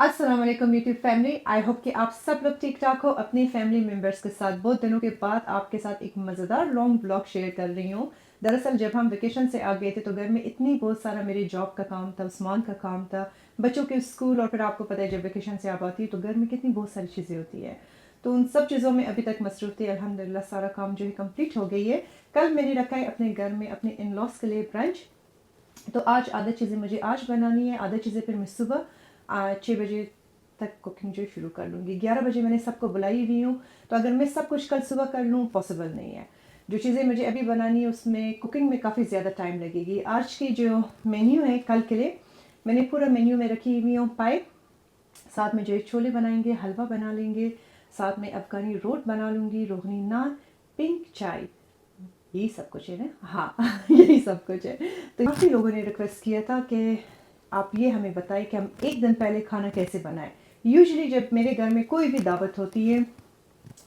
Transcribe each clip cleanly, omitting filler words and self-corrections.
अस्सलाम वालेकुम YouTube family. I hope कि आप सब लोग ठीक ठाक हो। अपनी फैमिली मेम्बर्स के साथ बहुत दिनों के बाद आपके साथ एक मज़ेदार लॉन्ग ब्लॉग शेयर कर रही हूँ। दरअसल जब हम वेकेशन से आ गए थे तो घर में इतनी बहुत सारा मेरे जॉब का काम था, उस्मान का काम था, बच्चों के स्कूल, और फिर आपको पता है जब वेकेशन से आप आती है तो घर में कितनी बहुत सारी चीज़ें होती है। तो उन सब चीज़ों में अभी तक मसरूफ़ थी। अल्हम्दुलिल्लाह सारा काम जो है कंप्लीट हो गई है। कल मैंने रखा है अपने घर में अपने इन लॉस के लिए ब्रंच। तो आज आधा चीज़ें मुझे आज बनानी है, आधा चीज़ें फिर मैं सुबह 6 बजे तक कुकिंग जो शुरू कर लूँगी। 11 बजे मैंने सबको बुलाई हुई हूँ, तो अगर मैं सब कुछ कल सुबह कर लूँ पॉसिबल नहीं है। जो चीज़ें मुझे अभी बनानी है उसमें कुकिंग में काफ़ी ज़्यादा टाइम लगेगी। आज की जो मेन्यू है कल के लिए मैंने पूरा मेन्यू में रखी हुई हूँ। पाए साथ में जो है छोले बनाएंगे, हलवा बना लेंगे, साथ में अफ़गानी रोट बना लूँगी, रोगनी नान, पिंक चाय, यही सब कुछ है ना। हाँ यही सब कुछ है। तो काफ़ी लोगों ने रिक्वेस्ट किया था कि आप ये हमें बताएं कि हम एक दिन पहले खाना कैसे बनाएं। यूजुअली जब मेरे घर में कोई भी दावत होती है,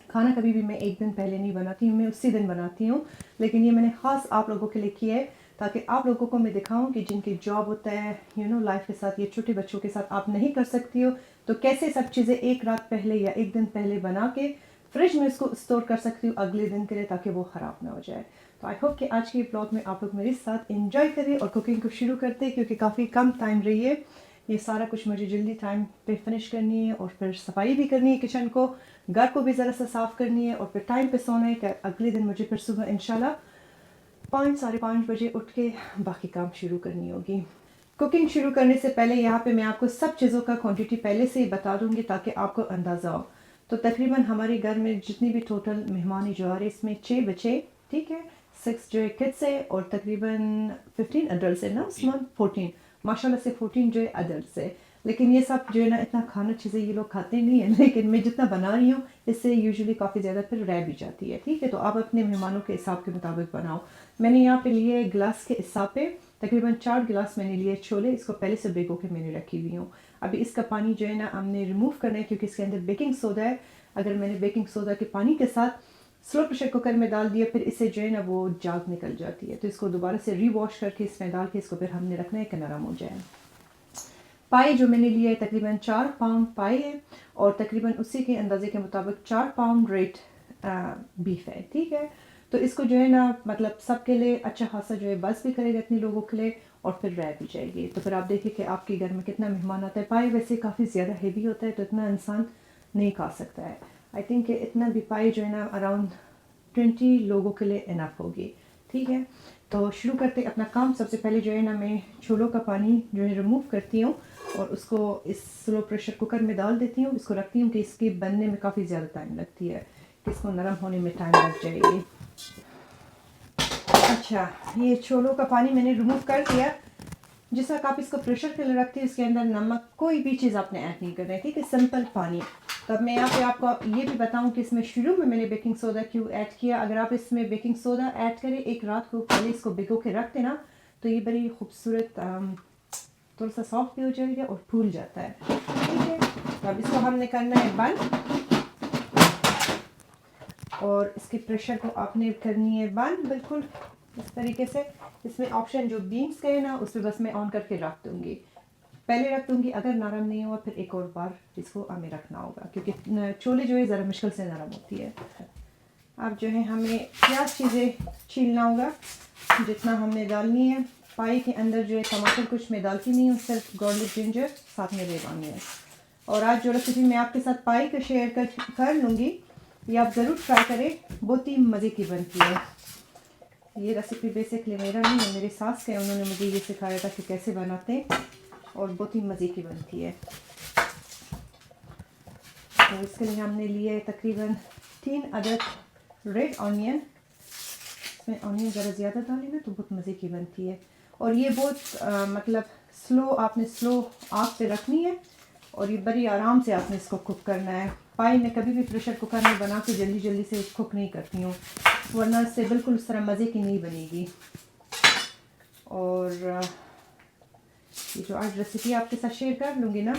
खाना कभी भी मैं एक दिन पहले नहीं बनाती हूँ, मैं उसी दिन बनाती हूँ। लेकिन ये मैंने ख़ास आप लोगों के लिए किया है ताकि आप लोगों को मैं दिखाऊं कि जिनकी जॉब होता है लाइफ के साथ, ये छोटे बच्चों के साथ आप नहीं कर सकती हो, तो कैसे सब चीज़ें एक रात पहले या एक दिन पहले बना के फ्रिज में इसको स्टोर कर सकती हूँ अगले दिन के लिए, ताकि वो ख़राब ना हो जाए। तो आई होप कि आज के ब्लॉग में आप लोग मेरे साथ इंजॉय करें और कुकिंग को शुरू करते हैं, क्योंकि काफ़ी कम टाइम रही है। ये सारा कुछ मुझे जल्दी टाइम पे फिनिश करनी है और फिर सफाई भी करनी है किचन को, घर को भी ज़रा सा साफ़ करनी है, और फिर टाइम पे सोना है कि अगले दिन मुझे फिर सुबह इंशाल्लाह 5 साढ़े 5 बजे उठ के बाकी काम शुरू करनी होगी। कुकिंग शुरू करने से पहले यहाँ पे मैं आपको सब चीज़ों का क्वांटिटी पहले से ही बता दूंगी ताकि आपको अंदाज़ा हो। तो तकरीबन हमारे घर में जितनी भी टोटल मेहमान जो आ रहे हैं इसमें 6 बच्चे, ठीक है, 6 जो है किड्स है, और तकरीबन 15 अडल्ट है ना उस्मान, 14 माशाल्लाह से 14 जो है अडल्ट है। लेकिन ये सब जो है ना इतना खाना चीज़ें ये लोग खाते नहीं है, लेकिन मैं जितना बना रही हूँ इससे यूजुअली काफ़ी ज़्यादा फिर रह भी जाती है। ठीक है, तो आप अपने मेहमानों के हिसाब के मुताबिक बनाओ। मैंने यहाँ पे लिए गिलास के हिसाब पे तकरीबन 4 गिलास मैंने लिए छोले। इसको पहले से भिगो के मैंने रखी हुई हूँ। अभी इसका पानी जो है ना हमने रिमूव करना है क्योंकि इसके अंदर बेकिंग सोडा है। अगर मैंने बेकिंग सोडा के पानी के साथ स्लो प्रेशर कुकर में डाल दिया फिर इससे जो है ना वो जाग निकल जाती है, तो इसको दोबारा से रीवॉश करके इसमें डाल के इसको फिर हमने रखना है कि नरम हो जाए। पाए जो मैंने लिए तकरीबन 4 पाउंड पाए है, और तकरीबन उसी के अंदाजे के मुताबिक 4 पाउंड रेट बीफ है। ठीक है, तो इसको जो है ना मतलब सबके लिए अच्छा खासा जो है बस भी करेगा इतने लोगों के लिए, और फिर रह भी जाएगी। तो फिर आप देखिए कि आपके घर में कितना मेहमान आता है। पाए वैसे काफ़ी ज़्यादा हेवी होता है तो इतना इंसान नहीं खा सकता है। आई थिंक इतना भी पाए जो है ना अराउंड 20 लोगों के लिए इनफ होगी। ठीक है, तो शुरू करते अपना काम। सबसे पहले जो है ना मैं छोलों का पानी जो है रिमूव करती हूँ और उसको इस स्लो प्रेशर कुकर में डाल देती हूँ। इसको रखती हूँ कि इसके बनने में काफ़ी ज़्यादा टाइम लगती है, कि इसको नरम होने में टाइम लग जाएगी। अच्छा, ये छोलों का पानी मैंने रिमूव कर दिया। जिस वक्त आप इसको प्रेशर के लिए रखते हैं इसके अंदर नमक कोई भी चीज़ आपने ऐड नहीं करना है। ठीक है, सिंपल पानी। तब मैं यहाँ पे आपको ये भी बताऊँ कि इसमें शुरू में मैंने बेकिंग सोडा क्यों ऐड किया। अगर आप इसमें बेकिंग सोडा ऐड करें एक रात को पहले इसको भिगो के रख देना तो ये बड़ी खूबसूरत थोड़ा सा सॉफ्ट भी हो जाएगा और फूल जाता है। ठीक है, तो अब इसको हमने करना है बंद, और इसके प्रेशर को आपने करनी है बंद बिल्कुल इस तरीके से। इसमें ऑप्शन जो बीन्स का है ना उस पर बस मैं ऑन करके रख दूँगी, पहले रख दूँगी। अगर नरम नहीं हुआ फिर एक और बार इसको हमें रखना होगा क्योंकि छोले जो है ज़रा मुश्किल से नरम होती है। अब जो है हमें क्या चीज़ें छीलना होगा, जितना हमने डालनी है। पाई के अंदर जो है टमाटर कुछ मैं डालती नहीं हूँ, सिर्फ गार्लिक जिंजर साथ में लेवानी है। और आज जो रेसिपी मैं आपके साथ पाई का शेयर कर लूँगी, ये आप ज़रूर ट्राई करें, बहुत ही मज़े की बनती है। ये रेसिपी बेसिकली मेरा नहीं है, मेरे सास के, उन्होंने मुझे ये सिखाया था कि कैसे बनाते हैं और बहुत ही मज़े की बनती है। तो इसके लिए हमने लिए तकरीबन 3 अदद रेड ऑनियन। इसमें ऑनियन ज़रा ज़्यादा डालें ना तो बहुत मज़े की बनती है। और ये बहुत मतलब स्लो, आपने स्लो आग पे रखनी है और ये बड़ी आराम से आपने इसको कुक करना है। पाई मैं कभी भी प्रेशर कुकर में बना के जल्दी जल्दी से कुक नहीं करती हूँ, वरना इससे बिल्कुल उस तरह मज़े की नहीं बनेगी। और ये जो आज रेसिपी आपके साथ शेयर कर लूँगी ना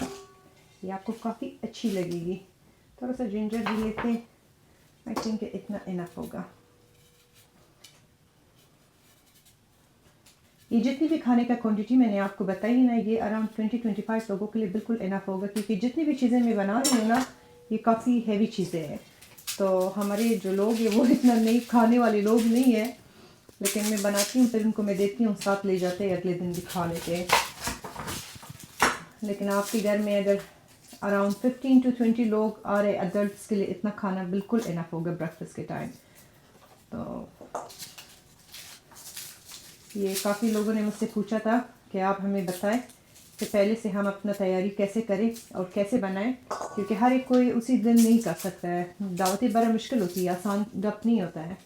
ये आपको काफ़ी अच्छी लगेगी। थोड़ा सा जिंजर भी लेते, आई थिंक इतना इनफ होगा। ये जितनी भी खाने का क्वांटिटी मैंने आपको बताई ना, ये अराउंड 20-25 लोगों के लिए बिल्कुल इनफ होगा, क्योंकि जितनी भी चीज़ें मैं बना रही हूँ ना, ये काफ़ी हैवी चीज़ें हैं। तो हमारे जो लोग हैं वो इतना नहीं खाने वाले लोग नहीं है, लेकिन मैं बनाती हूँ फिर उनको मैं देती हूँ, साथ ले जाते हैं, अगले दिन भी खा लेते हैं। लेकिन आपके घर में अगर अराउंड 15-20 लोग आ रहे अडल्ट के लिए इतना खाना बिल्कुल इनफ होगा ब्रेकफास्ट के टाइम। तो ये काफ़ी लोगों ने मुझसे पूछा था कि आप हमें बताएं कि पहले से हम अपना तैयारी कैसे करें और कैसे बनाएं, क्योंकि हर एक कोई उसी दिन नहीं कर सकता है। दावतें बड़ा मुश्किल होती है, आसान गप नहीं होता है।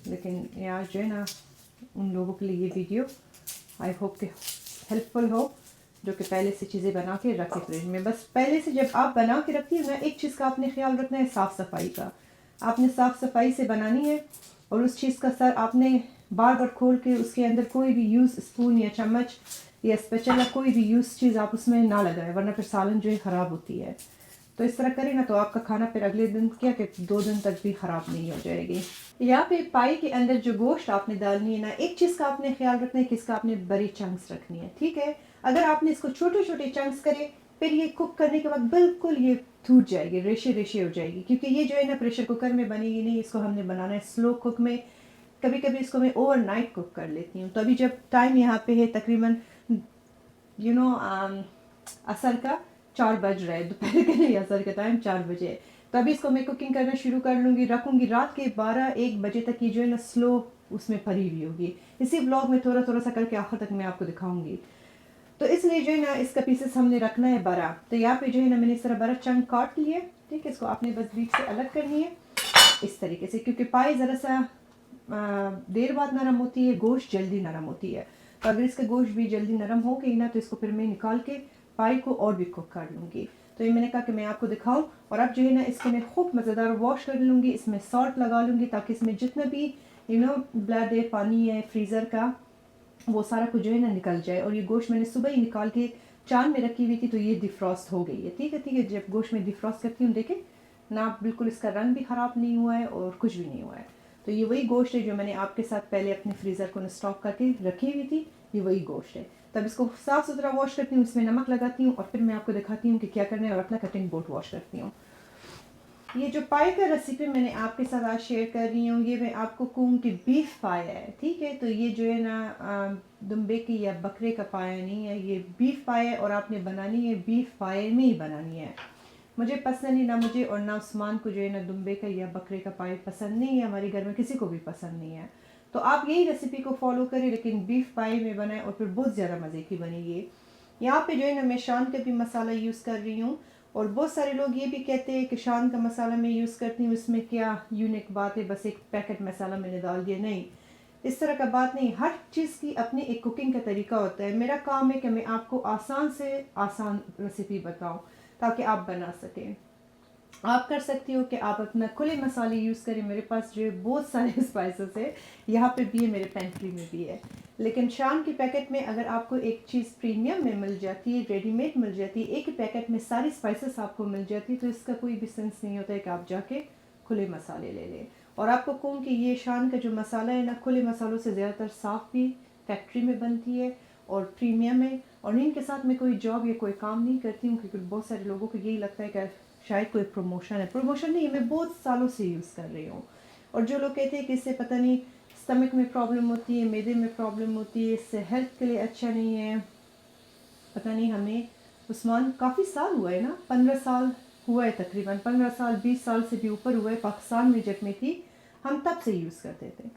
लेकिन यार जो है ना, उन लोगों के लिए ये वीडियो आई होप कि हेल्पफुल हो, जो कि पहले से चीज़ें बना के रखे फ्रिज में। बस पहले से जब आप बना के रखती हो ना, एक चीज़ का आपने ख्याल रखना है, साफ़ सफाई का। आपने साफ़ सफाई से बनानी है, और उस चीज़ का सर आपने बार बार खोल के उसके अंदर कोई भी यूज़ स्पून या चम्मच या स्पेचुला कोई भी यूज़ चीज़ आप उसमें ना लगाए, वरना फिर सालन जो है ख़राब होती है। तो इस तरह करें ना, तो आपका खाना फिर अगले दिन क्या कि 2 दिन तक भी ख़राब नहीं हो जाएगी। यहाँ पे पाई के अंदर जो गोश्त आपने डालनी है ना, एक चीज़ का आपने ख्याल रखना है कि इसका आपने बड़ी चंक्स रखनी है, ठीक है। अगर आपने इसको छोटे छोटे चंक्स करे, फिर ये कुक करने के बाद बिल्कुल ये टूट जाएगी, रेशे रेशे हो जाएगी, क्योंकि ये जो है ना प्रेशर कुकर में बनेगी नहीं, इसको हमने बनाना है स्लो कुक में। कभी कभी इसको मैं ओवरनाइट कुक कर लेती हूँ। तो अभी जब टाइम यहाँ पे है तकरीबन असर का 4 बज रहा है, दोपहर के नहीं, असर का टाइम 4 बजे। तो अभी इसको मैं कुकिंग करना शुरू कर लूँगी, रखूँगी रात के 12-1 बजे तक। ये जो है ना स्लो उसमें भरी हुई होगी। इसी ब्लॉग में थोड़ा थोड़ा सा करके आखिर तक मैं आपको दिखाऊंगी। तो इसलिए जो है ना इसका पीसेस हमने रखना है 12। तो यहाँ पे जो है ना मैंने इस तरह 12 चंक काट लिए, ठीक है। इसको आपने बस बीच से अलग करनी है इस तरीके से, क्योंकि पाई ज़रा सा देर बाद नरम होती है, गोश्त जल्दी नरम होती है। तो अगर इसका गोश्त भी जल्दी नरम हो गई ना, तो इसको फिर मैं निकाल के पाई को और भी कुक कर लूँगी। तो ये मैंने कहा कि मैं आपको दिखाऊं। और अब जो है ना इसको मैं खूब मज़ेदार वॉश कर लूँगी, इसमें सॉल्ट लगा लूँगी, ताकि इसमें जितना भी ब्लड है, पानी है फ्रीज़र का, वो सारा कुछ जो है ना निकल जाए। और ये गोश्त मैंने सुबह ही निकाल के चांद में रखी हुई थी, तो ये डिफ्रॉस्ट हो गई है, ठीक है। ठीक है, जब गोश्त में डिफ्रॉस्ट करती हूँ, देखें ना, बिल्कुल इसका रंग भी ख़राब नहीं हुआ है और कुछ भी नहीं हुआ है। तो ये वही गोश्त है जो मैंने आपके साथ पहले अपने फ्रीज़र को स्टॉक करके रखी हुई थी, ये वही गोश्त है। तब इसको साफ़ सुथरा वॉश करती हूँ, इसमें नमक लगाती हूँ, और फिर मैं आपको दिखाती हूँ कि क्या करना है, और अपना कटिंग बोर्ड वॉश करती हूँ। ये जो पाई का रेसिपी मैंने आपके साथ आज शेयर कर रही हूँ, ये मैं आपको कहूँ कि बीफ पाया है, ठीक है। तो ये जो है ना दुम्बे की या बकरे का पाया नहीं है, ये बीफ पाया है, और आपने बनानी है बीफ पाए में ही बनानी है। मुझे पसंद ही ना, मुझे और ना उस्मान को जो है ना दुम्बे का या बकरे का पाए पसंद नहीं है, हमारे घर में किसी को भी पसंद नहीं है। तो आप यही रेसिपी को फॉलो करें, लेकिन बीफ पाए में बनाएं, और फिर बहुत ज़्यादा मज़े की बनेगी। यहाँ पे जो है ना मैं शान का भी मसाला यूज़ कर रही हूँ, और बहुत सारे लोग ये भी कहते हैं कि शान का मसाला मैं यूज़ करती हूँ, इसमें क्या यूनिक बात है, बस एक पैकेट मसाला मैंने डाल दिया। नहीं, इस तरह का बात नहीं। हर चीज़ की अपनी एक कुकिंग का तरीका होता है। मेरा काम है कि मैं आपको आसान से आसान रेसिपी बताऊं, ताकि आप बना सकें। आप कर सकती हो कि आप अपना खुले मसाले यूज़ करें। मेरे पास जो बहुत सारे स्पाइसेस है, यहाँ पे भी है, मेरे पेंट्री में भी है। लेकिन शान की पैकेट में अगर आपको एक चीज़ प्रीमियम में मिल जाती है, रेडीमेड मिल जाती है, एक ही पैकेट में सारी स्पाइसेस आपको मिल जाती है, तो इसका कोई भी सेंस नहीं होता है कि आप जाके खुले मसाले ले लें। और आपको कहूँ कि ये शान का जो मसाला है ना, खुले मसालों से ज़्यादातर साफ़ भी फैक्ट्री में बनती है और प्रीमियम है। और इनके साथ मैं कोई जॉब या कोई काम नहीं करती हूँ, क्योंकि बहुत सारे लोगों को यही लगता है कि शायद कोई प्रमोशन है। प्रमोशन नहीं, मैं बहुत सालों से यूज़ कर रही हूँ। और जो लोग कहते हैं कि इससे पता नहीं स्टमक में प्रॉब्लम होती है, मैदे में प्रॉब्लम होती है, इससे हेल्थ के लिए अच्छा नहीं है, पता नहीं। हमें उस्मान काफ़ी साल हुआ है ना, 15 साल हुआ है, तकरीबन 15 साल 20 साल से भी ऊपर हुआ है। पाकिस्तान में जब मैं थी, हम तब से यूज़ करते थे,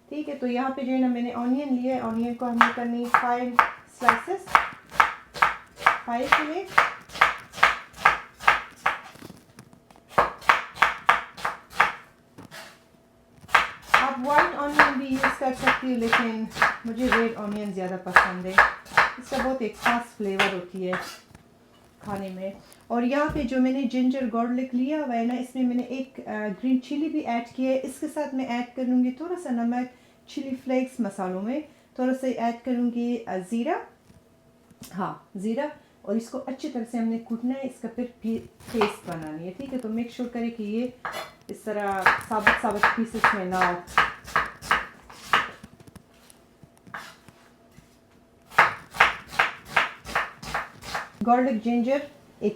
ठीक है। तो यहाँ पे जो है ना मैंने ऑनियन लिया है, ऑनियन को हमें करनी 5 स्लाइसेस, 5 के लिए। आप वाइट ऑनियन भी यूज़ कर सकती हो, लेकिन मुझे रेड ऑनियन ज़्यादा पसंद है। इसका बहुत एक खास फ्लेवर होती है खाने में। और यहाँ पे जो मैंने जिंजर गार्लिक लिया हुआ है ना, इसमें मैंने एक ग्रीन चिली भी ऐड किया है। इसके साथ मैं ऐड करूँगी थोड़ा सा नमक, चिली फ्लेक्स मसालों में थोड़ा सा ऐड करूँगी ज़ीरा, हाँ ज़ीरा। और इसको अच्छी तरह से हमने कूटना है, इसका फिर पेस्ट बनानी है, ठीक है। तो मेक श्योर करें कि ये इस तरह साबुत साबुत पीसेस में ना हो। गार्लिक जिंजर, एक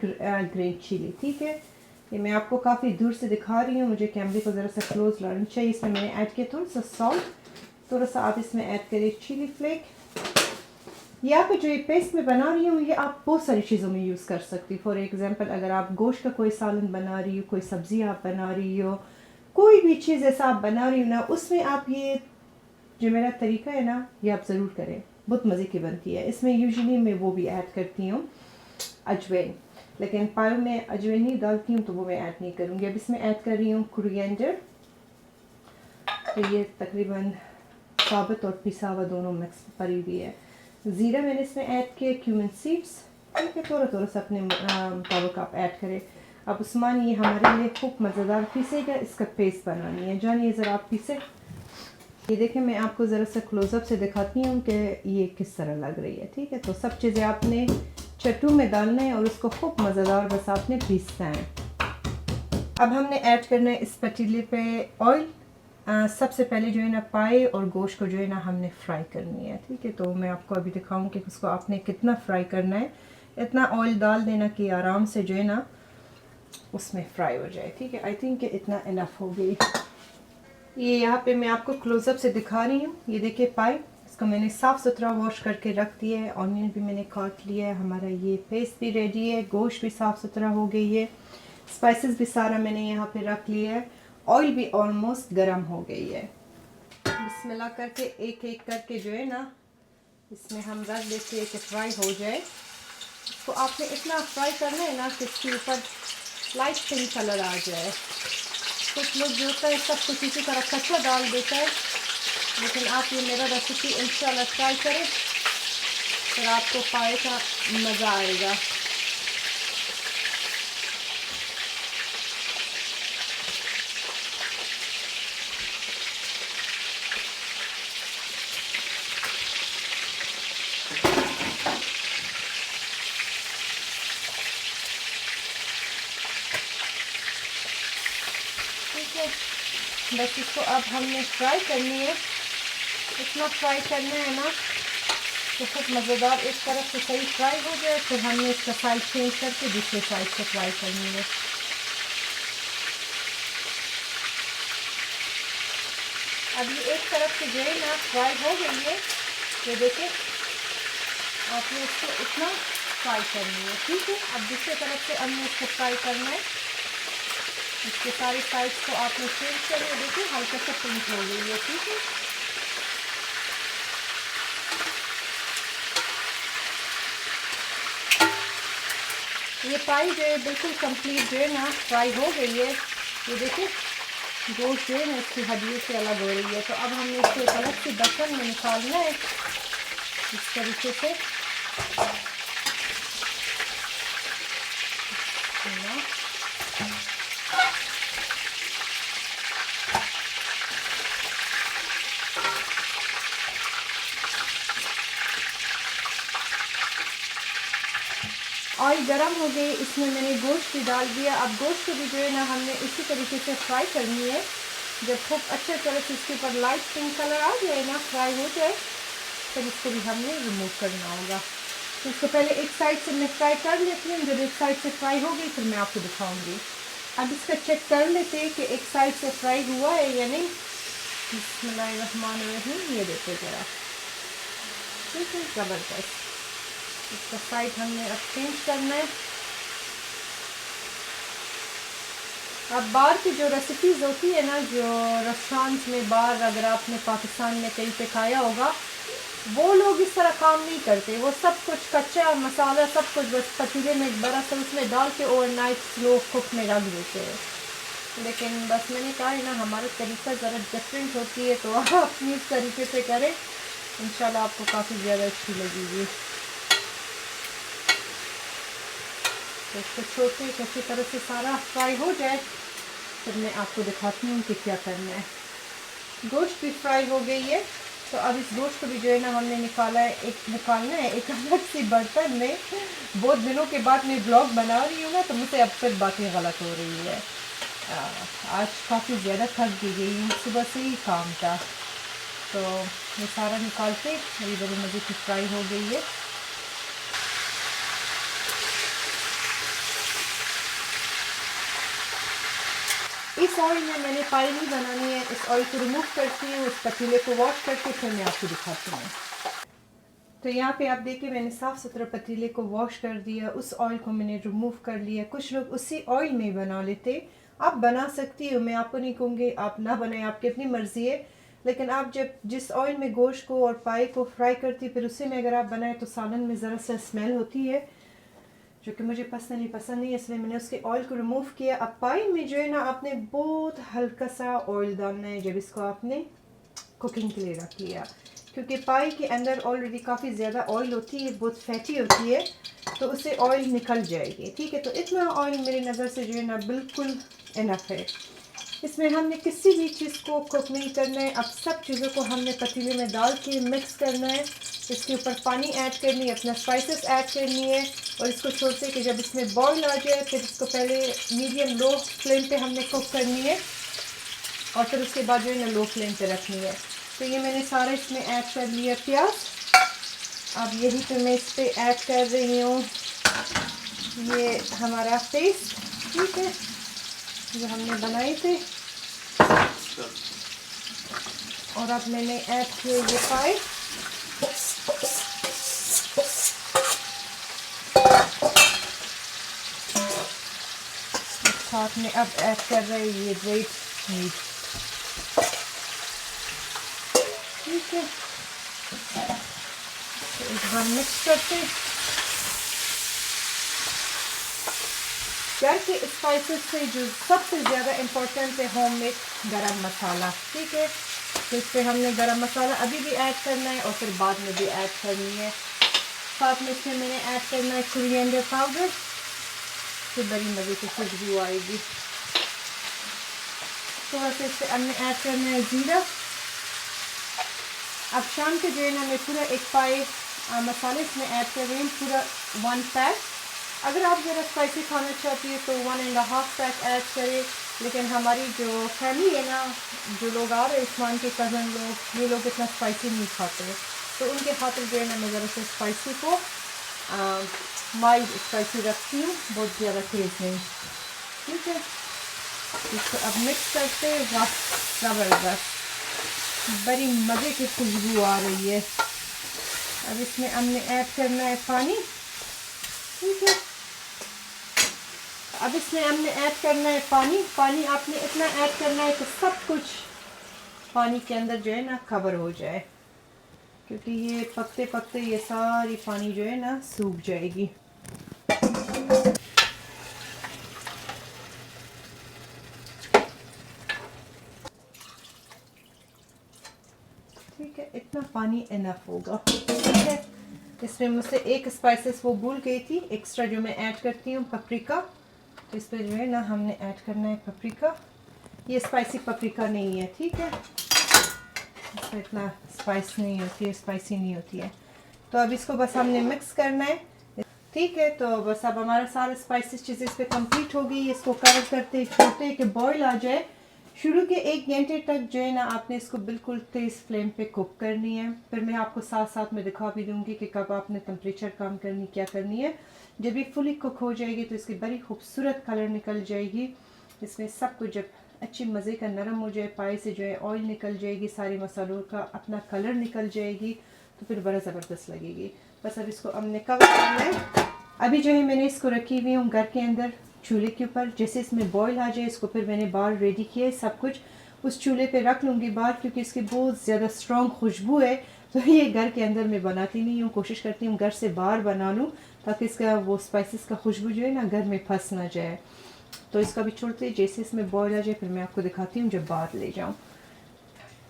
ग्रीन चिली। ठीक है, ये मैं आपको काफ़ी दूर से दिखा रही हूँ, मुझे कैमरे को ज़रा सा क्लोज लाना चाहिए। इसमें मैंने ऐड किया थोड़ा सा सॉल्ट, थोड़ा सा आप इसमें ऐड करिए चिली फ्लेक। यहाँ पे जो ये पेस्ट मैं बना रही हूँ, ये आप बहुत सारी चीज़ों में यूज़ कर सकती हो। फॉर एग्जांपल, अगर आप गोश्त का कोई सालन बना रही हो, कोई सब्ज़ी आप बना रही हो, कोई भी चीज़ ऐसा आप बना रही हो ना, उसमें आप ये जो मेरा तरीका है ना, ये आप ज़रूर करें, बहुत मज़े की बनती है। इसमें यूजुअली मैं वो भी ऐड करती हूँ अजवाइन, लेकिन पायो में अजवाइन नहीं डालती हूँ तो वो मैं ऐड नहीं करूँगी। अब इसमें ऐड कर रही हूँ कोरिएंडर, तो ये तकरीबन साबुत और पिसा हुआ दोनों मिक्स पड़ी हुई है। ज़ीरा मैंने इसमें ऐड किया, क्यूमिन सीड्स। ठीक है, थोड़ा थोड़ा सा अपने मुताबिक आप ऐड करें। अब उस्मान ये हमारे लिए खूब मज़ेदार पीसेगा, इसका पेस्ट बनानी है। जानिए ज़रा आप पीसे। ये देखें, मैं आपको ज़रा सा क्लोज़अप से दिखाती हूँ कि ये किस तरह लग रही है। ठीक है, तो सब चीज़ें आपने चट्टू में डालना है और उसको खूब मज़ेदार बस आपने पीसना है। अब हमने ऐड करना है इस पतीले पे ऑयल। सबसे पहले जो है ना पाए और गोश्त को जो है ना हमने फ्राई करनी है। ठीक है, तो मैं आपको अभी दिखाऊं कि उसको आपने कितना फ्राई करना है। इतना ऑयल डाल देना कि आराम से जो है ना उसमें फ्राई हो जाए। ठीक है, आई थिंक इतना इनफ हो गई। ये यहाँ पे मैं आपको क्लोजअप से दिखा रही हूँ। ये देखिए पाए, इसको मैंने साफ़ सुथरा वॉश करके रख दिया है। ऑनियन भी मैंने काट लिया है, हमारा ये पेस्ट भी रेडी है, गोश्त भी साफ़ सुथरा हो गई है, स्पाइसेस भी सारा मैंने यहाँ पे रख लिया है, ऑयल भी ऑलमोस्ट गर्म हो गई है। बिस्मिल्लाह करके एक एक करके जो है ना इसमें हम रख देते हैं कि फ्राई हो जाए। तो आपने इतना फ्राई करना है ना कि इसके ऊपर लाइट पिंक कलर आ जाए। कुछ लोग जो होता है सब कुछ इसी तरह कच्चा डाल देता है, लेकिन आप ये मेरा रेसिपी इंशाल्लाह ट्राई करें, फिर आपको पाए का मज़ा आएगा। ठीक है, बस इसको अब हमने फ्राई करनी है। इतना फ्राई करना है ना तो खूब मज़ेदार एक तरफ से सही फ्राई हो जाए, फिर हमने इसका साइड चेंज करके दूसरे साइड से फ्राई करनी है। अब ये एक तरफ से जो है ना फ्राई हो गई है, तो देखिए आपने इसको इतना फ्राई करनी है। ठीक है, अब दूसरे तरफ से हमने इसको फ्राई करना है। इसके सारे साइड्स को आपने चेंज करना है। देखिए हल्का सा पिंक हो गई है। ठीक है, ये पाई जो है बिल्कुल कंप्लीट जो है ना फ्राई हो गई है। ये देखिए गोश्त जो है ना इसकी हड्डियों से अलग हो रही है। तो अब हमने इसको एक अलग से बर्तन में निकालना है इस तरीके से। ऑयल गरम हो गई, इसमें मैंने गोश्त भी डाल दिया। अब गोश्त को भी जो है ना हमने इसी तरीके से फ्राई करनी है। जब खूब अच्छे तरह से इसके ऊपर लाइट पिंक कलर आ जाए ना, फ्राई हो जाए, फिर इसको भी हमने रिमूव करना होगा। तो इसको पहले एक साइड से मैं फ्राई कर लेती हूँ। जब एक साइड से फ्राई हो गई फिर मैं आपको दिखाऊंगी। अब इसका चेक कर लेते हैं कि एक साइड से फ्राई हुआ है या नहीं। बिस्मिल्लाहिर्रहमानिर्रहीम, ये देखो ज़रा। ठीक है, ज़बरदस्त। इसका साइड हमने अब चेंज करना है। अब बाहर की जो रेसिपीज़ होती है ना, जो रेस्टोरेंट्स में बाहर अगर आपने पाकिस्तान में कहीं पे खाया होगा, वो लोग इस तरह काम नहीं करते। वो सब कुछ कच्चा मसाला सब कुछ बस पतीले में बड़ा सा उसमें डाल के ओवरनाइट स्लो कुक में रख देते हैं। लेकिन बस मैंने कहा है ना, हमारा तरीका ज़रा डिफरेंट होती है, तो आप अपनी इस तरीके से करें, इंशाल्लाह आपको काफ़ी ज़्यादा अच्छी लगेगी। तो इसको छोटे अच्छी तरह से सारा फ्राई हो जाए, फिर मैं आपको दिखाती हूँ कि क्या करना है। गोश्त भी फ्राई हो गई है, तो अब इस गोश्त को भी जो है ना हमने निकालना है एक अलग सी बर्तन में। बहुत दिनों के बाद मैं ब्लॉग बना रही हूँ ना, तो मुझसे अब तक बातें गलत हो रही है। आज काफ़ी ज़्यादा थक भी गई हूँ, सुबह से ही काम था। तो ये सारा निकाल के मेरी बड़ी मज़े की फ्राई हो गई है। इस ऑयल में मैंने पाई नहीं बनानी है, इस ऑयल को रिमूव करती हूँ, उस पतीले को वॉश करके फिर मैं आपको दिखाती हूँ। तो यहाँ पे आप देखिए मैंने साफ़ सुथरा पतीले को वॉश कर दिया, उस ऑयल को मैंने रिमूव कर लिया। कुछ लोग उसी ऑयल में बना लेते, आप बना सकती हो, मैं आपको नहीं कहूँगी आप ना बनाएं, आपकी अपनी मर्ज़ी है। लेकिन आप जब जिस ऑयल में गोश्त को और पाई को फ्राई करती फिर उसी में अगर आप बनाएं तो सालन में ज़रा सा स्मेल होती है, जो कि मुझे पसंद नहीं है, इसलिए मैंने उसके ऑयल को रिमूव किया। अब पाई में जो है ना आपने बहुत हल्का सा ऑयल डालना है जब इसको आपने कुकिंग के लिए रख लिया, क्योंकि पाई के अंदर ऑलरेडी काफ़ी ज़्यादा ऑयल होती है, बहुत फैटी होती है, तो उससे ऑयल निकल जाएगी। ठीक है, तो इतना ऑयल मेरी नज़र से जो है ना बिल्कुल इनफ है। इसमें हमने किसी भी चीज़ को कुक नहीं करना है। अब सब चीज़ों को हमने पतीले में डाल के मिक्स करना है, इसके ऊपर पानी ऐड करनी है, अपना स्पाइसेस ऐड करनी है और इसको छोड़ते कि जब इसमें बॉईल आ जाए फिर इसको पहले मीडियम लो फ्लेम पे हमने कुक करनी है और फिर उसके बाद जो है ना लो फ्लेम पे रखनी है। तो ये मैंने सारा इसमें ऐड कर लिया प्याज। अब यही पे मैं इस पर ऐड कर रही हूँ ये हमारा पेस्ट, ठीक है, जो हमने बनाए थे, और अब मैंने ऐड किए ये पाई। साथ में अब ऐड कर रहे हैं ये रेड मीट, ठीक है, तो एक बार मिक्स करते। घर के स्पाइसेस से जो सबसे ज़्यादा इम्पोर्टेंट है होममेड गरम मसाला, ठीक है, तो इस पर हमने गरम मसाला अभी भी ऐड करना है और फिर बाद में भी ऐड करनी है। साथ में इसमें मैंने ऐड करना है कोरिएंडर पाउडर, तो बड़ी मज़े की खुशबू आएगी। थोड़ा सा इस पर हमने ऐड करना है जीरा। अब शाम के जो है ना मैं पूरा एक पाई मसाले इसमें ऐड कर रही हूँ, पूरा 1 पैक। अगर आप ज़रा स्पाइसी खाना चाहती है तो 1.5 पैक ऐड करें, लेकिन हमारी जो फैमिली है ना, जो लोग आ रहे हैं उस्मान के कज़न लोग, ये लोग इतना स्पाइसी नहीं खाते, तो उनके खातिर जो है ना मैं ज़रा से स्पाइसी को माइल्ड स्पाइसी रखती हूँ, बहुत ज़्यादा तेज़ नहीं, ठीक है। इसको अब मिक्स करते, वाह ज़बरदस्त, बड़ी मज़े की खुशबू आ रही है। अब इसमें हमने ऐड करना है पानी, ठीक है। अब इसमें हमने ऐड करना है पानी। पानी आपने इतना ऐड करना है कि सब कुछ पानी के अंदर जो है ना कवर हो जाए, क्योंकि ये पकते पकते ये सारी पानी जो है ना सूख जाएगी। ठीक है, इतना पानी इनफ होगा, ठीक है। इसमें मुझसे एक स्पाइसेस वो भूल गई थी एक्स्ट्रा, जो मैं ऐड करती हूँ पपरिका, तो इस पर जो है ना हमने ऐड करना है पपरिका। ये स्पाइसी पपरिका नहीं है, ठीक है, इसमें इतना स्पाइस नहीं होती है, स्पाइसी नहीं होती है। तो अब इसको बस हमने मिक्स करना है, ठीक है। तो बस अब हमारा सारा स्पाइसेस चीज़ें इस पर कंप्लीट हो गई। इसको कवर करते छोड़ते कि बॉईल आ जाए। शुरू के 1 घंटे तक जो है ना आपने इसको बिल्कुल तेज़ फ्लेम पे कुक करनी है। फिर मैं आपको साथ साथ में दिखा भी दूंगी कि कब आपने टेम्परेचर कम करनी, क्या करनी है। जब ये फुली कुक हो जाएगी तो इसकी बड़ी खूबसूरत कलर निकल जाएगी। इसमें सब कुछ जब अच्छी मज़े का नरम हो जाए, पाई से जो है ऑयल निकल जाएगी, सारे मसालों का अपना कलर निकल जाएगी, तो फिर बड़ा ज़बरदस्त लगेगी। बस अब इसको हमने कवर करना है। अभी जो है मैंने इसको रखी हुई हूँ घर के अंदर चूल्हे के ऊपर, जैसे इसमें बॉईल आ जाए इसको फिर मैंने बाहर रेडी किया है, सब कुछ उस चूल्हे पे रख लूँगी बाहर, क्योंकि इसकी बहुत ज़्यादा स्ट्रॉन्ग खुशबू है। तो ये घर के अंदर मैं बनाती नहीं हूँ, कोशिश करती हूँ घर से बाहर बना लूँ, ताकि इसका वो स्पाइसेस का खुशबू जो है ना घर में फंस ना जाए। तो इसका भी छोड़ते, जैसे इसमें बॉईल आ जाए फिर मैं आपको दिखाती हूँ जब बाहर ले जाऊँ।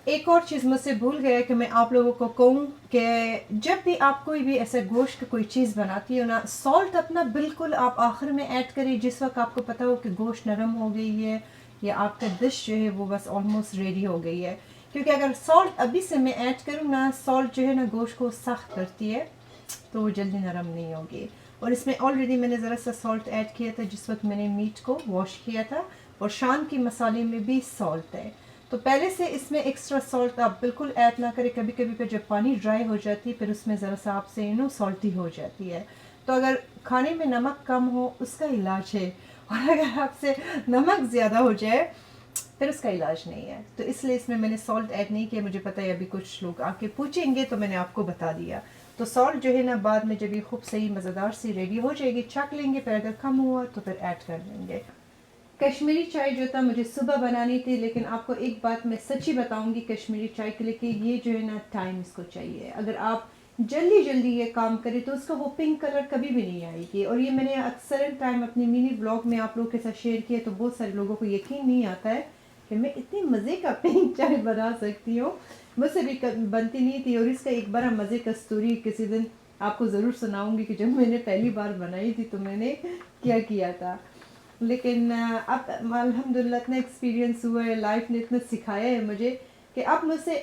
एक और चीज़ मुझसे भूल गया कि मैं आप लोगों को कहूँ कि जब भी आप कोई भी ऐसा गोश्त की कोई चीज़ बनाती हो ना, सॉल्ट अपना बिल्कुल आप आखिर में ऐड करिए, जिस वक्त आपको पता हो कि गोश्त नरम हो गई है या आपका डिश जो है वो बस ऑलमोस्ट रेडी हो गई है। क्योंकि अगर सॉल्ट अभी से मैं ऐड करूँ ना, सॉल्ट जो है ना गोश्त को सख्त करती है, तो वो जल्दी नरम नहीं होगी। और इसमें ऑलरेडी मैंने ज़रा सा सॉल्ट ऐड किया था जिस वक्त मैंने मीट को वॉश किया था, और शाम के मसाले में भी सॉल्ट है, तो पहले से इसमें एक्स्ट्रा सॉल्ट आप बिल्कुल ऐड ना करें। कभी कभी पे जब पानी ड्राई हो जाती है फिर उसमें ज़रा सा आपसे सॉल्टी हो जाती है। तो अगर खाने में नमक कम हो उसका इलाज है, और अगर आपसे नमक ज़्यादा हो जाए फिर उसका इलाज नहीं है। तो इसलिए इसमें मैंने सॉल्ट ऐड नहीं किया। मुझे पता है अभी कुछ लोग आके पूछेंगे तो मैंने आपको बता दिया। तो सॉल्ट जो है ना बाद में जब ये खूब सही मज़ेदार सी रेडी हो जाएगी चख लेंगे, फिर अगर कम हुआ तो फिर ऐड कर लेंगे। कश्मीरी चाय जो था मुझे सुबह बनानी थी, लेकिन आपको एक बात मैं सच्ची बताऊंगी कश्मीरी चाय के लिए कि ये जो है ना टाइम इसको चाहिए। अगर आप जल्दी जल्दी ये काम करें तो उसका वो पिंक कलर कभी भी नहीं आएगी। और ये मैंने अक्सर टाइम अपनी मिनी ब्लॉग में आप लोगों के साथ शेयर किया, तो बहुत सारे लोगों को यकीन नहीं आता है कि मैं इतने मज़े का पिंक चाय बना सकती हूँ। मुझसे भी बनती नहीं थी। और इसका एक बड़ा मज़े का स्टोरी किसी दिन आपको ज़रूर सुनाऊंगी कि जब मैंने पहली बार बनाई थी तो मैंने क्या किया था। लेकिन अब अल्हम्दुलिल्लाह इतना एक्सपीरियंस हुआ है, लाइफ ने इतना सिखाया है मुझे कि अब मुझसे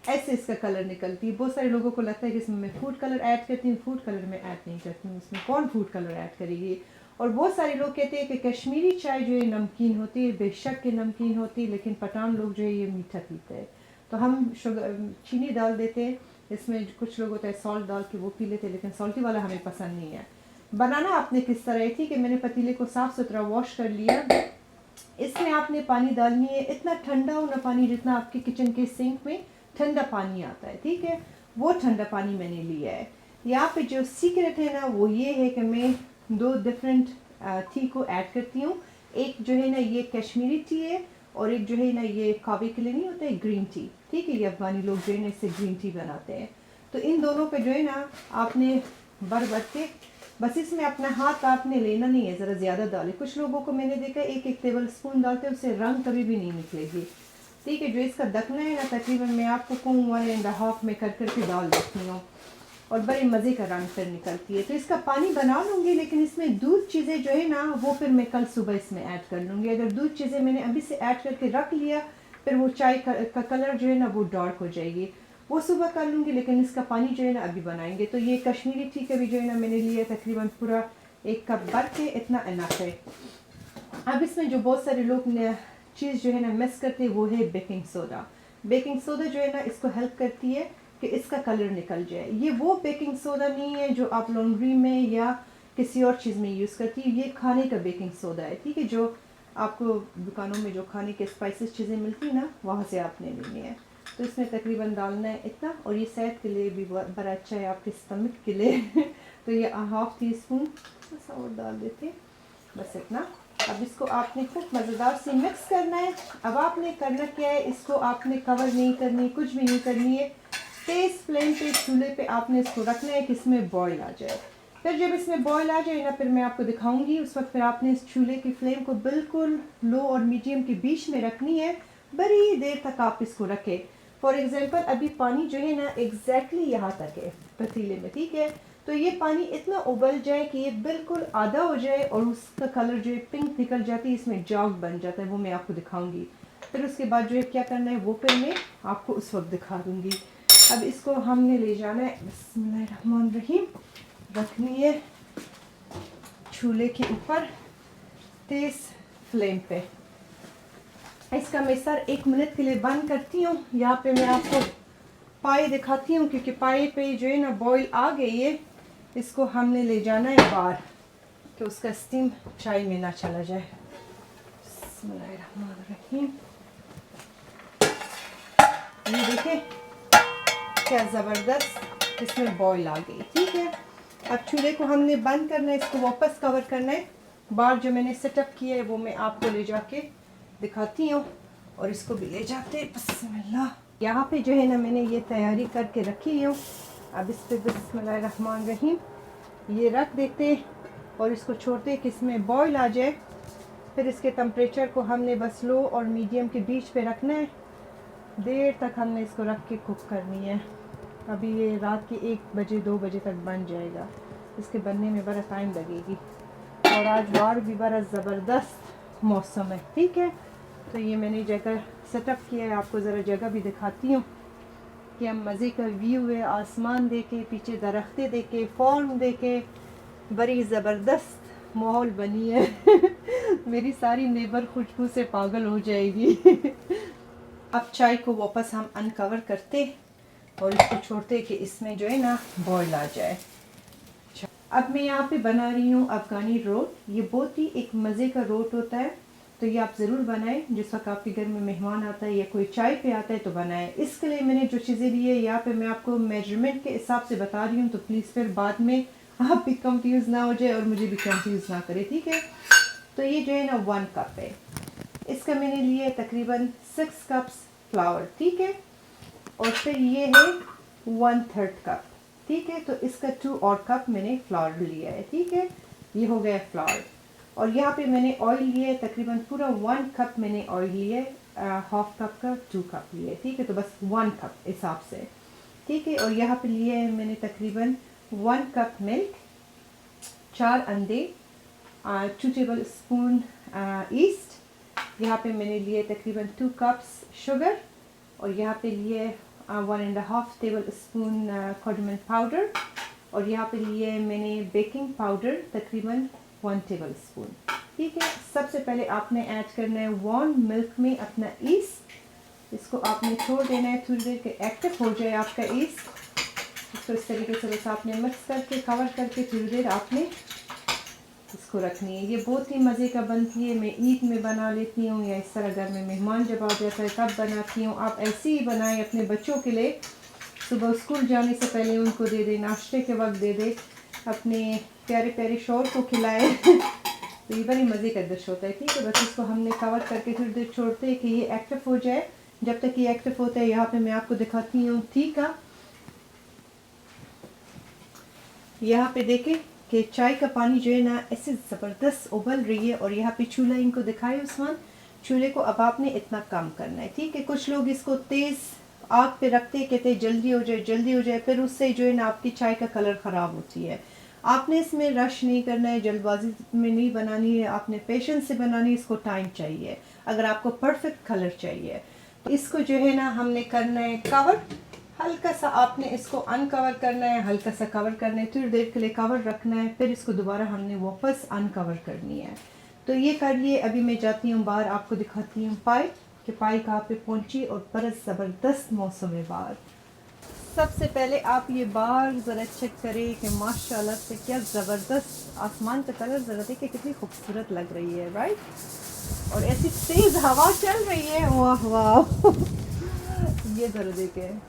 ऐसे इसका कलर निकलती है। बहुत सारे लोगों को लगता है कि इसमें मैं फूड कलर ऐड करती हूँ, फूड कलर में ऐड नहीं करती हूँ, इसमें कौन फूड कलर ऐड करेगी। और बहुत सारे लोग कहते हैं कि कश्मीरी चाय जो है नमकीन होती है, बेशक के नमकीन होती है, लेकिन पठान लोग जो है ये मीठा पीते हैं। तो हम शुगर चीनी डाल देते हैं इसमें। कुछ लोग होता है सॉल्ट डाल के वो पी लेते हैं, लेकिन सॉल्टी वाला हमें पसंद नहीं है। बनाना आपने किस तरह थी कि मैंने पतीले को साफ़ सुथरा वॉश कर लिया। इसमें आपने पानी डालनी है, इतना ठंडा होना पानी जितना आपके किचन के सिंक में ठंडा पानी आता है, ठीक है, वो ठंडा पानी मैंने लिया है। यहाँ पे जो सीक्रेट है ना वो ये है कि मैं 2 डिफरेंट टी को ऐड करती हूँ। एक जो है ना ये कश्मीरी टी है, और एक जो है ना ये कावे के लिए नहीं होता है ग्रीन टी, ठीक है, ये अफगानी लोग जो है ना इससे ग्रीन टी बनाते हैं। तो इन दोनों पे जो है ना आपने भर के बस इसमें अपना हाथ आपने लेना नहीं है, ज़रा ज़्यादा डालें। कुछ लोगों को मैंने देखा 1-1 टेबल स्पून डालते हैं, उससे रंग कभी भी नहीं निकलेगी, ठीक है। जो इसका दखना है ना तकरीबन मैं आपको कहूँ 1.5 में कर के डाल देती हूँ, और बड़े मज़े का रंग फिर निकलती है। तो इसका पानी बना लूँगी, लेकिन इसमें दूध चीज़ें जो है ना वो फिर मैं कल सुबह इसमें ऐड कर लूँगी। अगर दूध चीज़ें मैंने अभी से ऐड करके रख लिया फिर वो चाय का कलर जो है ना वो डार्क हो जाएगी, वो सुबह कर लूँगी। लेकिन इसका पानी जो है ना अभी बनाएंगे। तो ये कश्मीरी टी का भी जो है ना मैंने लिया तकरीबन पूरा 1 कप भर के, इतना इनफ है। अब इसमें जो बहुत सारे लोग चीज़ जो है ना मिस करते हैं वो है बेकिंग सोडा। बेकिंग सोडा जो है ना इसको हेल्प करती है कि इसका कलर निकल जाए। ये वो बेकिंग सोडा नहीं है जो आप लॉन्ड्री में या किसी और चीज़ में यूज़ करती है, ये खाने का बेकिंग सोडा है, ठीक है, जो आपको दुकानों में जो खाने के स्पाइसेस चीज़ें मिलती है ना वहाँ से आपने लेनी है। तो इसमें तकरीबन डालना है इतना, और ये सेहत के लिए भी बड़ा अच्छा है, आपके स्टमक के लिए तो ये 1/2 टीस्पून बस और डाल देते, बस इतना। अब इसको आपने खूब मज़ेदार से मिक्स करना है। अब आपने करना क्या है, इसको आपने कवर नहीं करनी, कुछ भी नहीं करनी है। तेज़ फ्लेम पे चूल्हे पे आपने इसको रखना है कि इसमें बॉयल आ जाए। फिर जब इसमें बॉयल आ जाए ना फिर मैं आपको दिखाऊंगी। उस वक्त फिर आपने इस चूल्हे की फ्लेम को बिल्कुल लो और मीडियम के बीच में रखनी है, बड़ी देर तक आप इसको रखें। फॉर एग्जांपल अभी पानी जो है ना एग्जैक्टली यहाँ तक है पतीले में, ठीक है। तो ये पानी इतना उबल जाए कि ये बिल्कुल आधा हो जाए और उसका कलर जो है पिंक निकल जाती है, इसमें जॉग बन जाता है, वो मैं आपको दिखाऊंगी। फिर उसके बाद जो है क्या करना है वो फिर मैं आपको उस वक्त दिखा दूँगी। अब इसको हमने ले जाना है, बिस्मिल्लाहिर्रहमानिर्रहीम, रखनी है चूल्हे के ऊपर तेज़ फ्लेम पे। इसका मैं सर 1 मिनट के लिए बंद करती हूँ। यहाँ पे मैं आपको पाए दिखाती हूँ क्योंकि पाए पे जो है ना बॉईल आ गई है। इसको हमने ले जाना है बाहर कि उसका स्टीम चाय में ना चला जाए। बिस्मिल्लाहिर्रहमानिर्रहीम, ये देखें क्या ज़बरदस्त इसमें बॉईल आ गई, ठीक है। अब चूल्हे को हमने बंद करना है, इसको वापस कवर करना है। बाहर जो मैंने सेटअप किया है वो मैं आपको ले जाके दिखाती हूँ, और इसको भी ले जाते हैं। बिस्मिल्लाह, यहाँ पे जो है ना मैंने ये तैयारी करके रखी हूँ। अब इस पर बिस्मिल्लाहिर्रहमानिर्रहीम ये रख देते और इसको छोड़ते कि इसमें बॉईल आ जाए। फिर इसके टेम्परेचर को हमने बस लो और मीडियम के बीच पे रखना है। देर तक हमने इसको रख के कुक करनी है। अभी ये रात के 1 बजे 2 बजे तक बन जाएगा, इसके बनने में बड़ा टाइम लगेगी। और आज बाहर भी बड़ा ज़बरदस्त मौसम है, ठीक है। तो ये मैंने जगह सेटअप किया है, आपको ज़रा जगह भी दिखाती हूँ कि हम मज़े का व्यू है, आसमान देखे, पीछे दरख्ते देखे, फॉर्म देखे, बड़ी ज़बरदस्त माहौल बनी है मेरी सारी नेबर खुशबू से पागल हो जाएगी अब चाय को वापस हम अनकवर करते और इसको छोड़ते कि इसमें जो है ना बॉईल आ जाए। अब मैं यहाँ पे बना रही हूँ अफ़गानी रोट। ये बहुत ही एक मज़े का रोट होता है। तो ये आप ज़रूर बनाएं, जिस वक्त आपके घर में मेहमान आता है या कोई चाय पे आता है तो बनाएं। इसके लिए मैंने जो चीज़ें ली है यहाँ पे मैं आपको मेजरमेंट के हिसाब से बता रही हूँ, तो प्लीज़ फिर बाद में आप भी कंफ्यूज ना हो जाए और मुझे भी कंफ्यूज ना करे, ठीक है। तो ये जो है ना 1 कप है, इसका मैंने लिए तकरीबन 6 कप्स फ्लावर, ठीक है। और फिर ये है 1/3 कप, ठीक है। तो इसका 2 और कप मैंने फ्लावर लिया है, ठीक है। ये हो गया फ्लावर। और यहाँ पे मैंने ऑयल लिया है तकरीबन पूरा 1 कप मैंने ऑयल लिया है, हाफ कप का 2 कप लिए, ठीक है। तो बस 1 कप हिसाब से, ठीक है। और यहाँ पे लिए है मैंने तकरीबन 1 कप मिल्क, 4 अंडे, 2 टेबल स्पून ईस्ट, यहाँ पे मैंने लिए तकरीबन 2 कप्स शुगर, और यहाँ पे लिए 1.5 टेबल स्पून कार्डमम पाउडर, और यहाँ पे लिए मैंने बेकिंग पाउडर तकरीबन 1 टेबल स्पून, ठीक है। सबसे पहले आपने ऐड करना है वार्म मिल्क में अपना ईस्ट, इसको आपने छोड़ देना है थोड़ी देर के एक्टिव हो जाए आपका ईस्ट। इसको इस तरीके से बस आपने मिक्स करके कवर करके थोड़ी देर आपने इसको रखनी है। ये बहुत ही मज़े का बनती है, मैं ईद में बना लेती हूँ या इस तरह घर में मेहमान जब आ जाता है तब बनाती हूँ। आप ऐसे ही बनाएं अपने बच्चों के लिए, सुबह स्कूल जाने से पहले उनको दे दे, नाश्ते के वक्त दे दे, अपने प्यारे प्यारे शौहर को खिलाए तो ये बड़ी मज़े का डिश होता है, ठीक है। बस इसको हमने कवर करके थोड़ी देर छोड़ते हैं कि ये एक्टिव हो जाए। जब तक ये एक्टिव होता है यहाँ पे मैं आपको दिखाती हूँ, ठीक है। यहाँ पे देखें कि चाय का पानी जो है ना ऐसे ज़बरदस्त उबल रही है, और यहाँ पे चूल्हा इनको दिखाए उस्मान, चूल्हे को अब आपने इतना कम करना है, ठीक है। कुछ लोग इसको तेज़ आग पे रखते हैं, कहते हैं जल्दी हो जाए जल्दी हो जाए, फिर उससे जो है ना आपकी चाय का कलर ख़राब होती है। आपने इसमें रश नहीं करना है, जल्दबाजी में नहीं बनानी है, आपने पेशेंस से बनानी है, इसको टाइम चाहिए अगर आपको परफेक्ट कलर चाहिए। तो इसको जो है ना हमने करना है कवर, हल्का सा आपने इसको अनकवर करना है, हल्का सा कवर करना है, थोड़ी देर के लिए कवर रखना है, फिर इसको दोबारा हमने वापस अनकवर करनी है। तो ये कर लिए। अभी मैं जाती हूँ बाहर, आपको दिखाती हूँ पाई कि पाई कहाँ पे पहुँची, और बड़ा ज़बरदस्त मौसम है बाहर। सबसे पहले आप ये बाहर ज़रा चेक करें कि माशाल्लाह से क्या ज़बरदस्त आसमान का कलर, ज़रा देखिए कितनी खूबसूरत लग रही है, राइट। और ऐसी तेज़ हवा चल रही है, वाह वाह ये ज़रा देखें,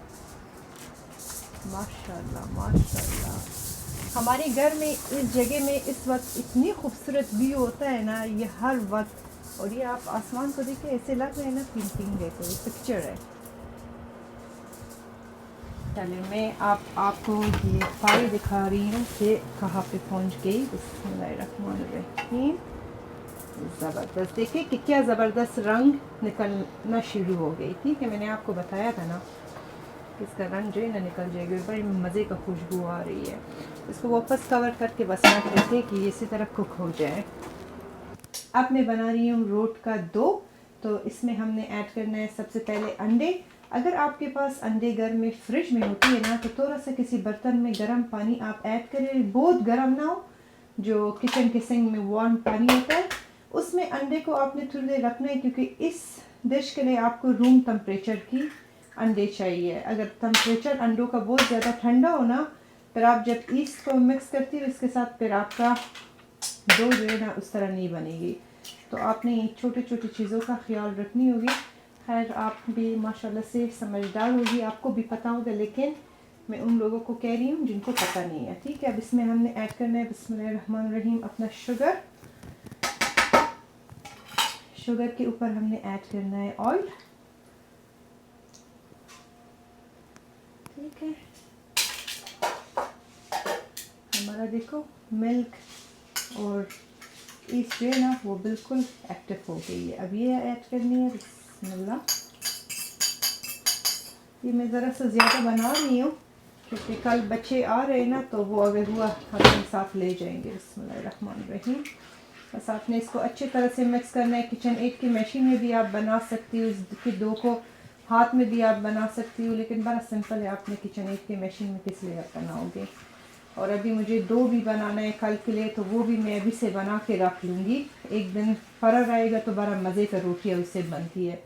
माशाल्लाह माशाल्लाह। हमारे घर में इस जगह में इस वक्त इतनी खूबसूरत व्यू होता है ना ये हर वक्त। और ये आप आसमान को देखिए, ऐसे लग रहे हैं ना पेंटिंग है, कोई पिक्चर है। चलिए मैं आपको ये पाई दिखा रही हूँ कि कहाँ पे पहुँच गई। बिस्मिल्लाहिर्रहमानिर्रहीम। ज़बरदस्त, देखिए कि क्या ज़बरदस्त रंग निकलना शुरू हो गई, ठीक है। मैंने आपको बताया था ना इसका रंग जो है ना निकल जाएगा, बड़ी मज़े का खुशबू आ रही है। इसको वापस कवर करके बस रख देते कि इसी तरह कुक हो जाए। अब मैं बना रही हूँ रोट का डो। तो इसमें हमने ऐड करना है सबसे पहले अंडे। अगर आपके पास अंडे घर में फ्रिज में होती है ना, तो थोड़ा सा किसी बर्तन में गर्म पानी आप ऐड करें, बहुत गर्म ना हो, जो किचन के सिंक में वार्म पानी होता है, उसमें अंडे को आपने थोड़ी देर रखना है, क्योंकि इस डिश के लिए आपको रूम टेम्परेचर की अंडे चाहिए। अगर टेम्परेचर अंडों का बहुत ज़्यादा ठंडा हो ना, फिर आप जब ईस्ट को मिक्स करती हो इसके साथ, फिर आपका डो जो है ना उस तरह नहीं बनेगी। तो आपने छोटी छोटी चीज़ों का ख्याल रखनी होगी। खैर आप भी माशाल्लाह से समझदार होगी, आपको भी पता होगा, लेकिन मैं उन लोगों को कह रही हूँ जिनको पता नहीं है, ठीक है। अब इसमें हमने ऐड करना है बिस्मिल्लाहिर्रहमानिर्रहीम अपना शुगर। शुगर के ऊपर हमने ऐड करना है ऑयल, ठीक है। हमारा देखो मिल्क और ईस्ट जो है ना वो बिल्कुल एक्टिव हो गई है। अब ये ऐड करनी है बिस्मिल्लाह। ये मैं ज़रा सा ज़्यादा बना रही हूँ क्योंकि कल बच्चे आ रहे हैं ना, तो वो अगर हुआ अपने साथ ले जाएंगे। बिस्मिल्लाहिर्रहमानिर्रहीम। बस आपने इसको अच्छी तरह से मिक्स करना है। किचन एड की मशीन में भी आप बना सकती हो, इसके डो को हाथ में भी आप बना सकती हो, लेकिन बड़ा सिंपल है, आपने किचन एड की मशीन में किस लिए आप बनाओगे। और अभी मुझे डो भी बनाना है कल के लिए, तो वो भी मैं अभी से बना के रख लूँगी। एक दिन फर्क आएगा तो बड़ा मज़े का रोटियाँ उससे बनती है।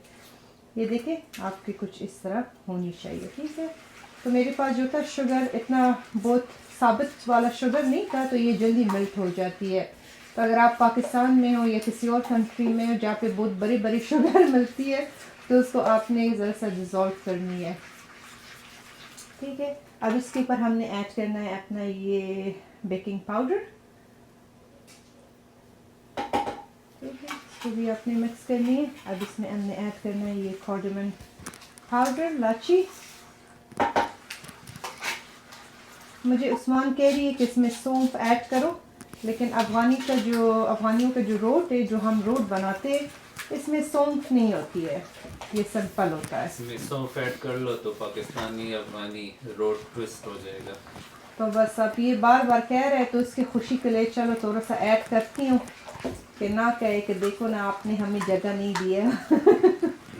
ये देखें आपकी कुछ इस तरह होनी चाहिए, ठीक है। तो मेरे पास जो था शुगर इतना बहुत साबित वाला शुगर नहीं था, तो ये जल्दी मेल्ट हो जाती है। तो अगर आप पाकिस्तान में हो या किसी और कंट्री में हो जहाँ पे बहुत बड़ी बड़ी शुगर मिलती है तो उसको आपने ज़रा सा डिज़ोल्व करनी है। ठीक है, अब इसके ऊपर हमने ऐड करना है अपना ये बेकिंग पाउडर। ठीक है, इसको भी आपने मिक्स करनी है। अब इसमें हमने ऐड करना है ये कार्डमम पाउडर, इलायची। मुझे उस्मान कह रही है कि इसमें सौंफ ऐड करो, लेकिन अफगानियों का जो रोट है, जो हम रोट बनाते हैं, इसमें सौंफ नहीं होती है, ये सिंपल होता है। इसमें सौंफ ऐड कर लो तो पाकिस्तानी अफगानी रोट ट्विस्ट हो जाएगा। तो बस आप ये बार बार कह रहे हैं तो इसकी खुशी के लिए चलो थोड़ा सा ऐड करती हूँ कि ना कहे कि देखो ना आपने हमें जगह नहीं दी है।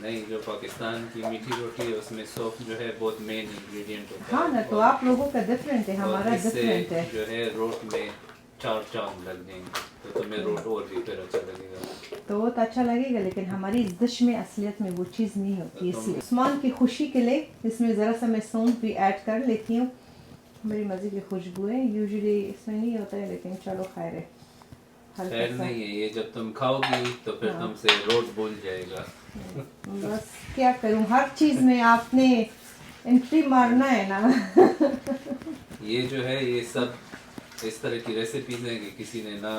नहीं, जो पाकिस्तान की मीठी रोटी है उसमें सौंफ जो है बहुत मेन इंग्रेडिएंट होता हाँ है। ना, तो आप लोगों का डिफरेंट है, हमारा डिफरेंट है। जो है रोट में 4 चांद लग जाएंगे तो तुम्हें रोट और भी फिर अच्छा लगेगा। तो अच्छा लगेगा, लेकिन हमारी इस डिश में असलियत में वो चीज़ नहीं होती, इसलिए उस्मान की खुशी के लिए इसमें ज़रा सा मैं सौंफ भी ऐड कर लेती हूँ। मेरी मज़े की खुशबू है, यूजुअली इसमें नहीं होता है, लेकिन चलो खैर है। खैर नहीं है, ये जब तुम खाओगी तो फिर तुमसे रोट भूल जाएगा। बस क्या करूँ, हर चीज़ में आपने एंट्री मारना है ना। ये जो है ये सब इस तरह की रेसिपीज हैं कि किसी ने ना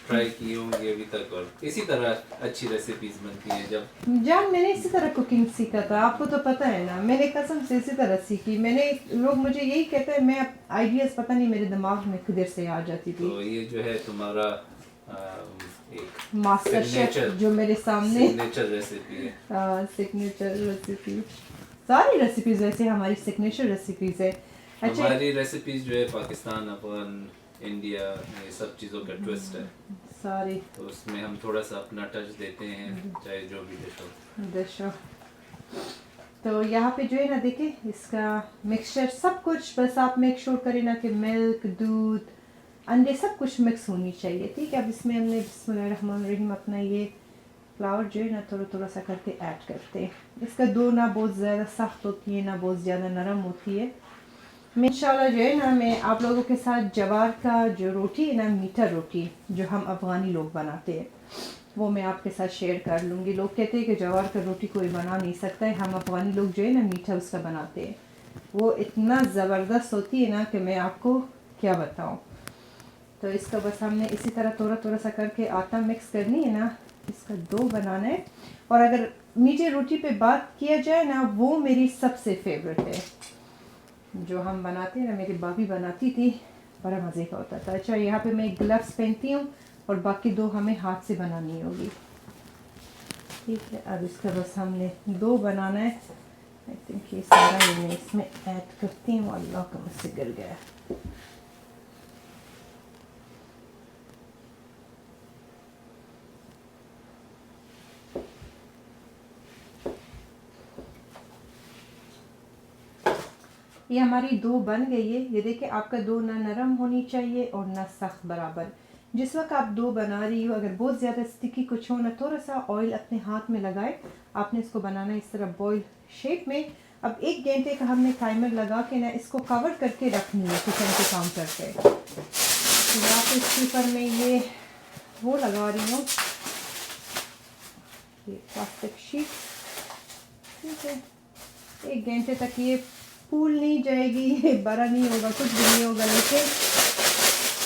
ट्राई की होंगी अभी तक, और इसी तरह अच्छी रेसिपीज बनती हैं। जब मैंने इसी तरह कुकिंग सीखा था, आपको तो पता है ना, मैंने कसम से इसी तरह सीखी। मैंने लोग मुझे यही कहते हैं, मैं आइडियाज पता नहीं मेरे दिमाग में किधर से आ जाती थी। तो ये जो है तुम्हारा एक मास्टर शेफ जो मेरे सामने सिग्नेचर रेसिपी है। सिग्नेचर रेसिपी, सारी रेसिपीज वैसे हमारी सिग्नेचर रेसिपीज है। अच्छा, हमारी रेसिपीज जो है पाकिस्तान, अफगान, इंडिया, ये सब चीज़ों का ट्विस्ट है सारी, तो उसमें हम थोड़ा सा अपना टच देते हैं, चाहे जो भी डिश हो। तो यहाँ पे जो है ना, देखिए इसका मिक्सचर सब कुछ, बस आप मेक श्योर करें ना कि मिल्क, दूध, अंडे सब कुछ मिक्स होनी चाहिए। ठीक है, अब इसमें हमने बिस्मिल्लाहिर्रहमानिर्रहीम अपना ये फ्लावर जो है ना थोड़ा थोड़ा सा करके ऐड करते हैं। इसका डो ना बहुत ज़्यादा सख्त होती है ना बहुत ज़्यादा नरम होती है। इंशाल्लाह जो है ना, मैं आप लोगों के साथ जवार का जो रोटी है ना, मीठा रोटी जो हम अफ़गानी लोग बनाते हैं, वो मैं आपके साथ शेयर कर लूँगी। लोग कहते हैं कि जवार का रोटी कोई बना नहीं सकता है, हम अफ़गानी लोग जो है ना मीठा उसका बनाते हैं, वो इतना ज़बरदस्त होती है ना कि मैं आपको क्या बताऊँ। तो इसका बस हमने इसी तरह थोड़ा थोड़ा सा करके आटा मिक्स करनी है ना, इसका डो बनाना है। और अगर मीठे रोटी पे बात किया जाए ना, वो मेरी सबसे फेवरेट है, जो हम बनाते हैं ना, मेरी भाभी बनाती थी, बड़ा मज़े का होता था। अच्छा, यहाँ पे मैं ग्लव्स पहनती हूँ और बाकी दो हमें हाथ से बनानी होगी। ठीक है, अब इसका बस हमने दो बनाना है। आई थिंक ये सारा मैं इसमें ऐड करती हूँ। अल्लाह का मुझसे गिर गया। ये हमारी दो बन गई है। ये देखिए, आपका दो ना नरम होनी चाहिए और ना सख्त, बराबर। जिस वक्त आप दो बना रही हो, अगर बहुत ज़्यादा स्टिकी कुछ हो ना, थोड़ा सा ऑयल अपने हाथ में लगाए। आपने इसको बनाना है इस तरह बॉयल शेप में। अब 1 घंटे का हमने टाइमर लगा के ना इसको कवर करके रखनी है किचन के काउंटर पे। तो यहाँ पे इसके ऊपर मैं ये वो लगा रही हूँ, ये प्लास्टिक शीट। ठीक है, 1 घंटे तक ये फूल नहीं जाएगी, ये बड़ा नहीं होगा, कुछ भी नहीं होगा, लेकिन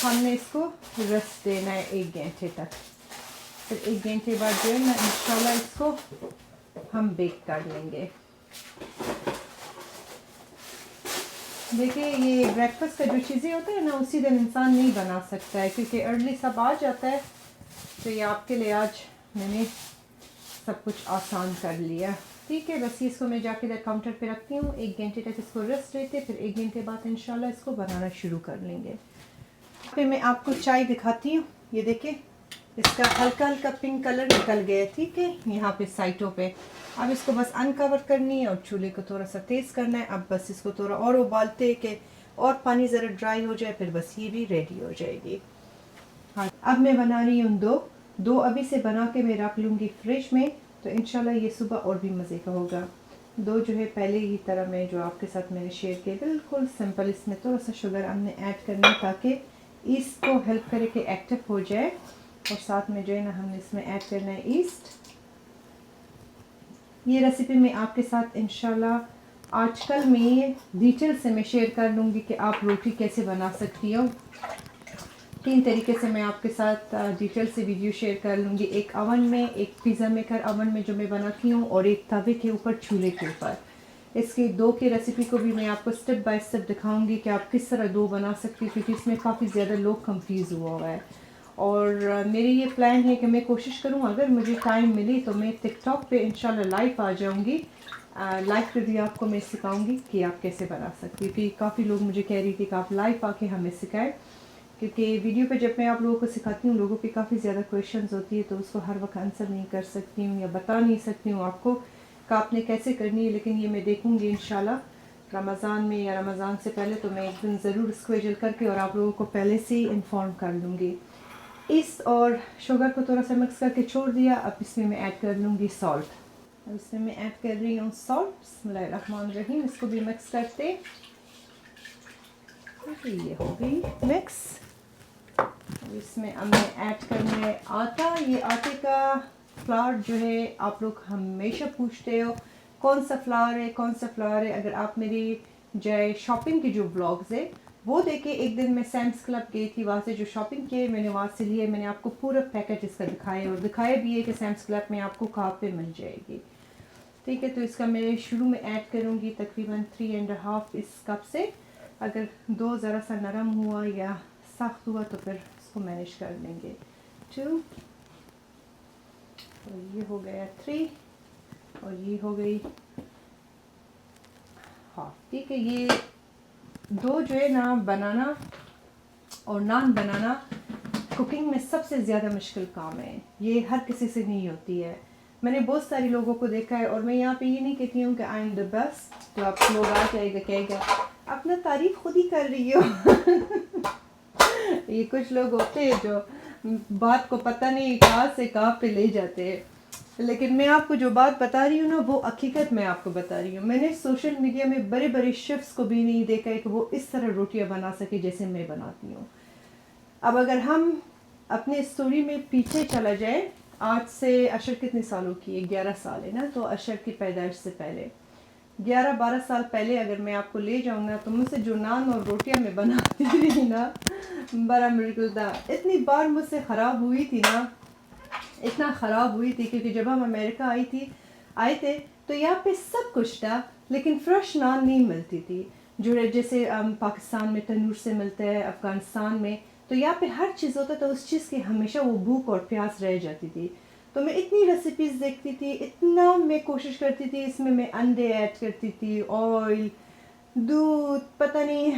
हमने इसको रेस्ट देना है 1 घंटे तक। फिर 1 घंटे बाद जो है ना, इंशाल्लाह इसको हम बेक कर लेंगे। देखिए, ये ब्रेकफास्ट का जो चीज़ें होता है ना, उसी दिन इंसान नहीं बना सकता है, क्योंकि अर्ली सब आ जाता है। तो ये आपके लिए आज मैंने सब कुछ आसान कर लिया। ठीक है, बस इसको मैं जाके इधर काउंटर पे रखती हूँ। 1 घंटे तक इसको रेस्ट देते, फिर 1 घंटे बाद इंशाल्लाह इसको बनाना शुरू कर लेंगे। फिर मैं आपको चाय दिखाती हूँ। ये देखिए, इसका हल्का हल्का पिंक कलर निकल गया। ठीक है, यहाँ पे साइटों पे। अब इसको बस अनकवर करनी है और चूल्हे को थोड़ा सा तेज़ करना है। अब बस इसको थोड़ा और उबालते कि और पानी ज़रा ड्राई हो जाए, फिर बस ये भी रेडी हो जाएगी। हाँ, अब मैं बना रही हूँ दो अभी से बना के मैं रख लूँगी फ्रिज में, तो इंशाल्लाह ये सुबह और भी मज़े का होगा। दो जो है पहले की तरह मैं जो आपके साथ मैंने शेयर किया, बिल्कुल सिंपल। इसमें थोड़ा सा शुगर हमने ऐड करना है ताकि इसको हेल्प करे कि एक्टिव हो जाए। और साथ में जो है ना हमने इसमें ऐड करना है ईस्ट। ये रेसिपी मैं आपके साथ इंशाल्लाह आजकल में डिटेल से मैं शेयर कर लूँगी कि आप रोटी कैसे बना सकती हो। 3 तरीके से मैं आपके साथ डिटेल से वीडियो शेयर कर लूँगी, एक ओवन में, एक पिज़्ज़ा मेकर ओवन में जो मैं बनाती हूँ, और एक तवे के ऊपर चूल्हे के ऊपर। इसकी डो की रेसिपी को भी मैं आपको स्टेप बाय स्टेप दिखाऊंगी कि आप किस तरह डो बना सकती हो, क्योंकि इसमें काफ़ी ज़्यादा लोग कंफ्यूज हुआ है। और मेरी ये प्लान है कि मैं कोशिश करूँ अगर मुझे टाइम मिले तो मैं टिकटॉक पे इंशाल्लाह लाइव आ जाऊँगी। लाइव पे भी आपको मैं सिखाऊंगी कि आप कैसे बना सकती हो, क्योंकि काफ़ी लोग मुझे कह रही थी कि आप लाइव आके हमें सिखाएं, क्योंकि वीडियो पे जब मैं आप लोगों को सिखाती हूँ लोगों की काफ़ी ज़्यादा क्वेश्चंस होती है, तो उसको हर वक्त आंसर नहीं कर सकती हूँ या बता नहीं सकती हूँ आपको कि आपने कैसे करनी है। लेकिन ये मैं देखूँगी इंशाल्लाह रमज़ान में या रमज़ान से पहले, तो मैं एक दिन ज़रूर स्केड्यूल करके और आप लोगों को पहले से ही इन्फॉर्म कर लूँगी। ईस्ट और शुगर को थोड़ा सा मिक्स करके छोड़ दिया। अब इसमें मैं ऐड कर लूँगी सॉल्ट। अब इसमें मैं ऐड कर रही हूँ सॉल्ट। बिस्मिल्लाहिर्रहमानिर्रहीम। इसको भी मिक्स करते, ये हो गई मिक्स। अब इसमें अब मैं ऐड करना है आटा। ये आटे का फ्लावर जो है, आप लोग हमेशा पूछते हो कौन सा फ्लावर है, कौन सा फ्लावर है। अगर आप मेरी जो शॉपिंग की जो ब्लॉग्स है वो देखे, एक दिन मैं सैम्स क्लब गई थी, वहाँ से जो शॉपिंग किए मैंने वहाँ से लिए, मैंने आपको पूरा पैकेट इसका दिखाया और दिखाया भी है कि सैम्स क्लब में आपको कहाँ पे मिल जाएगी। ठीक है, तो इसका मैं शुरू में ऐड करूँगी तकरीबन 3.5 इस कप से। अगर दो ज़रा सा नरम हुआ या सख्त हुआ तो फिर इसको मैनेज कर लेंगे। 2, तो ये हो गया 3 और ये हो गई हाफ। ठीक है, ये दो जो है ना बनाना और नान बनाना कुकिंग में सबसे ज़्यादा मुश्किल काम है। ये हर किसी से नहीं होती है। मैंने बहुत सारे लोगों को देखा है, और मैं यहाँ पे ये नहीं कहती हूँ कि आई एम द बेस्ट, तो आप लोग आ जाएगा कहेगा अपना तारीफ खुद ही कर रही हो। ये कुछ लोग होते हैं जो बात को पता नहीं कहाँ से कहाँ पे ले जाते हैं, लेकिन मैं आपको जो बात बता रही हूँ ना वो हकीकत मैं आपको बता रही हूँ। मैंने सोशल मीडिया में बड़े बड़े शेफ्स को भी नहीं देखा है कि वो इस तरह रोटियाँ बना सके जैसे मैं बनाती हूँ। अब अगर हम अपने स्टोरी में पीछे चला जाए, आज से अशर कितने सालों की है, 11 साल है ना, तो अशर की पैदाइश से पहले 11-12 साल पहले अगर मैं आपको ले जाऊँगा तो मुझसे जो नान और रोटियां मैं बनाती थी ना, बड़ा मुश्किल था। इतनी बार मुझसे ख़राब हुई थी ना, इतना ख़राब हुई थी, क्योंकि जब हम अमेरिका आए थे तो यहाँ पे सब कुछ था, लेकिन फ्रेश नान नहीं मिलती थी जो जैसे पाकिस्तान में तंदूर से मिलता है, अफ़गानिस्तान में तो यहाँ पे हर चीज़ होता था, उस चीज़ की हमेशा वो भूख और प्यास रह जाती थी। तो मैं इतनी रेसिपीज़ देखती थी, इतना मैं कोशिश करती थी, इसमें मैं अंडे ऐड करती थी, ऑयल, दूध, पता नहीं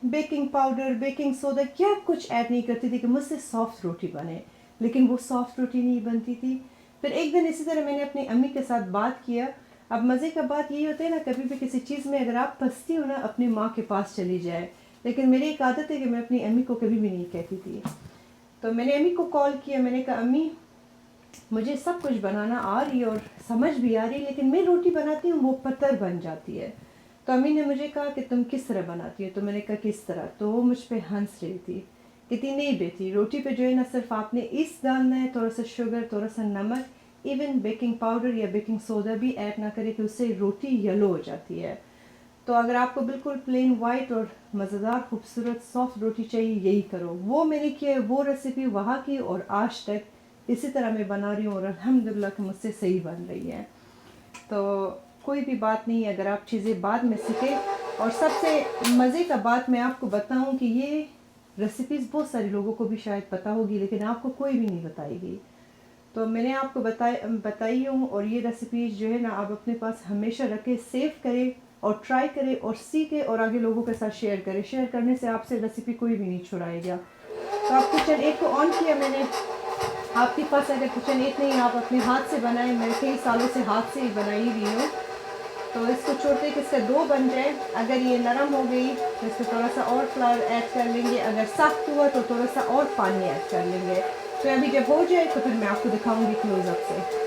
बेकिंग पाउडर, बेकिंग सोडा, क्या कुछ ऐड नहीं करती थी कि मुझसे सॉफ्ट रोटी बने, लेकिन वो सॉफ्ट रोटी नहीं बनती थी। फिर एक दिन इसी तरह मैंने अपनी अम्मी के साथ बात किया। अब मज़े का बात यही होता है ना, कभी भी किसी चीज़ में अगर आप फंसती हो ना, अपनी माँ के पास चली जाए। लेकिन मेरी एक आदत है कि मैं अपनी अम्मी को कभी भी नहीं कहती थी। तो मैंने अम्मी को कॉल किया, मैंने कहा अम्मी मुझे सब कुछ बनाना आ रही है और समझ भी आ रही है, लेकिन मैं रोटी बनाती हूँ वो पत्थर बन जाती है। तो अम्मी ने मुझे कहा कि तुम किस तरह बनाती हो, तो मैंने कहा किस तरह, तो वो मुझ पर हंस रही थी, कहती नहीं बेटी, रोटी पे जो है ना सिर्फ आपने ईस्ट डालना है, थोड़ा सा शुगर, थोड़ा सा नमक, इवन बेकिंग पाउडर या बेकिंग सोडा भी ऐड ना करे कि उससे रोटी येलो हो जाती है। तो अगर आपको बिल्कुल प्लेन वाइट और मज़ेदार खूबसूरत सॉफ्ट रोटी चाहिए, यही करो। वो मैंने किया, वो रेसिपी वहाँ की, और आज तक इसी तरह मैं बना रही हूँ और अल्हम्दुलिल्लाह कि मुझसे सही बन रही है। तो कोई भी बात नहीं, अगर आप चीज़ें बाद में सीखें। और सबसे मज़े का बात मैं आपको बताऊँ कि ये रेसिपीज़ बहुत सारे लोगों को भी शायद पता होगी, लेकिन आपको कोई भी नहीं बताएगी। तो मैंने आपको बताई हूँ, और ये रेसिपीज़ जो है ना आप अपने पास हमेशा रखें, सेव करें और ट्राई करें और सीखें और आगे लोगों के साथ शेयर करें। शेयर करने से आपसे रेसिपी कोई भी नहीं छुड़ाएगा। तो आप किचन 1 को ऑन किया मैंने, आपके पास अगर किचन 1 नहीं, आप अपने हाथ से बनाएं। मैं कई सालों से हाथ से ही बनाई रही हूँ। तो इसको छोड़ते कि इसका 2 बन जाए। अगर ये नरम हो गई तो इसको थोड़ा सा और फ्लावर ऐड कर लेंगे, अगर सख्त हुआ तो थोड़ा सा और पानी ऐड कर लेंगे। तो अभी जब हो जाए तो फिर मैं आपको दिखाऊंगी क्लोजअप से।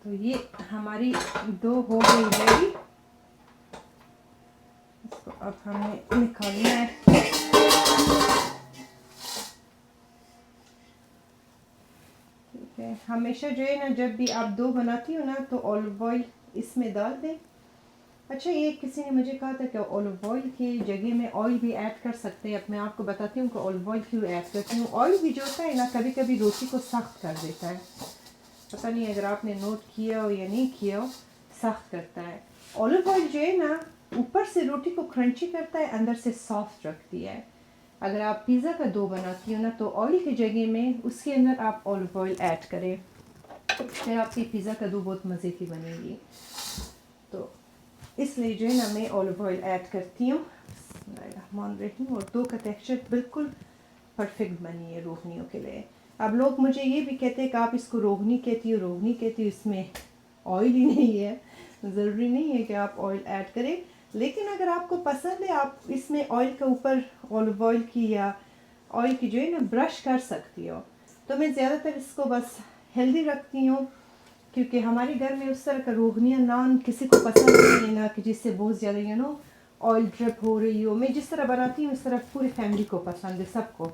तो ये हमारी 2 हो गई रेडी। इसको अब हमें निकालना है। ठीक है, हमेशा जो है ना जब भी आप डो बनाती हो ना तो ऑलिव ऑयल इसमें डाल दें। अच्छा, ये किसी ने मुझे कहा था कि ऑलिव ऑयल की जगह में ऑयल भी ऐड कर सकते हैं। अब मैं आपको बताती हूँ कि ऑलिव ऑयल क्यों ऐड करती हूँ। ऑयल भी जो होता है ना कभी कभी रोटी को सख्त कर देता है, पता नहीं अगर आपने नोट किया हो या नहीं किया हो, सख्त करता है। ऑलिव ऑयल जो है ना ऊपर से रोटी को क्रंची करता है, अंदर से सॉफ्ट रखती है। अगर आप पिज़्ज़ा का डो बनाती हो ना तो ऑयल की जगह में उसके अंदर आप ऑलिव ऑयल ऐड करें, फिर आपकी पिज़्ज़ा का डो बहुत मज़े की बनेगी। तो इसलिए जो है ना मैं ऑलिव ऑयल ऐड करती हूँ। बिस्मिल्लाहिर्रहमानिर्रहीम। और डो का टेक्सचर बिल्कुल परफेक्ट बनी है रोगनियों के लिए। अब लोग मुझे ये भी कहते हैं कि आप इसको रोगनी कहती हो, रोगनी कहती हो, इसमें ऑयल ही नहीं है। ज़रूरी नहीं है कि आप ऑयल ऐड करें, लेकिन अगर आपको पसंद है आप इसमें ऑयल के ऊपर ऑलिव ऑयल की या ऑयल की जो है ना ब्रश कर सकती हो। तो मैं ज़्यादातर इसको बस हेल्दी रखती हूँ, क्योंकि हमारे घर में उस तरह का रोगनिया नान किसी को पसंद नहीं है ना, कि जिससे बहुत ज़्यादा ऑयल ड्रिप हो रही हो। मैं जिस तरह बनाती हूँ उस तरह पूरी फैमिली को पसंद है, सबको,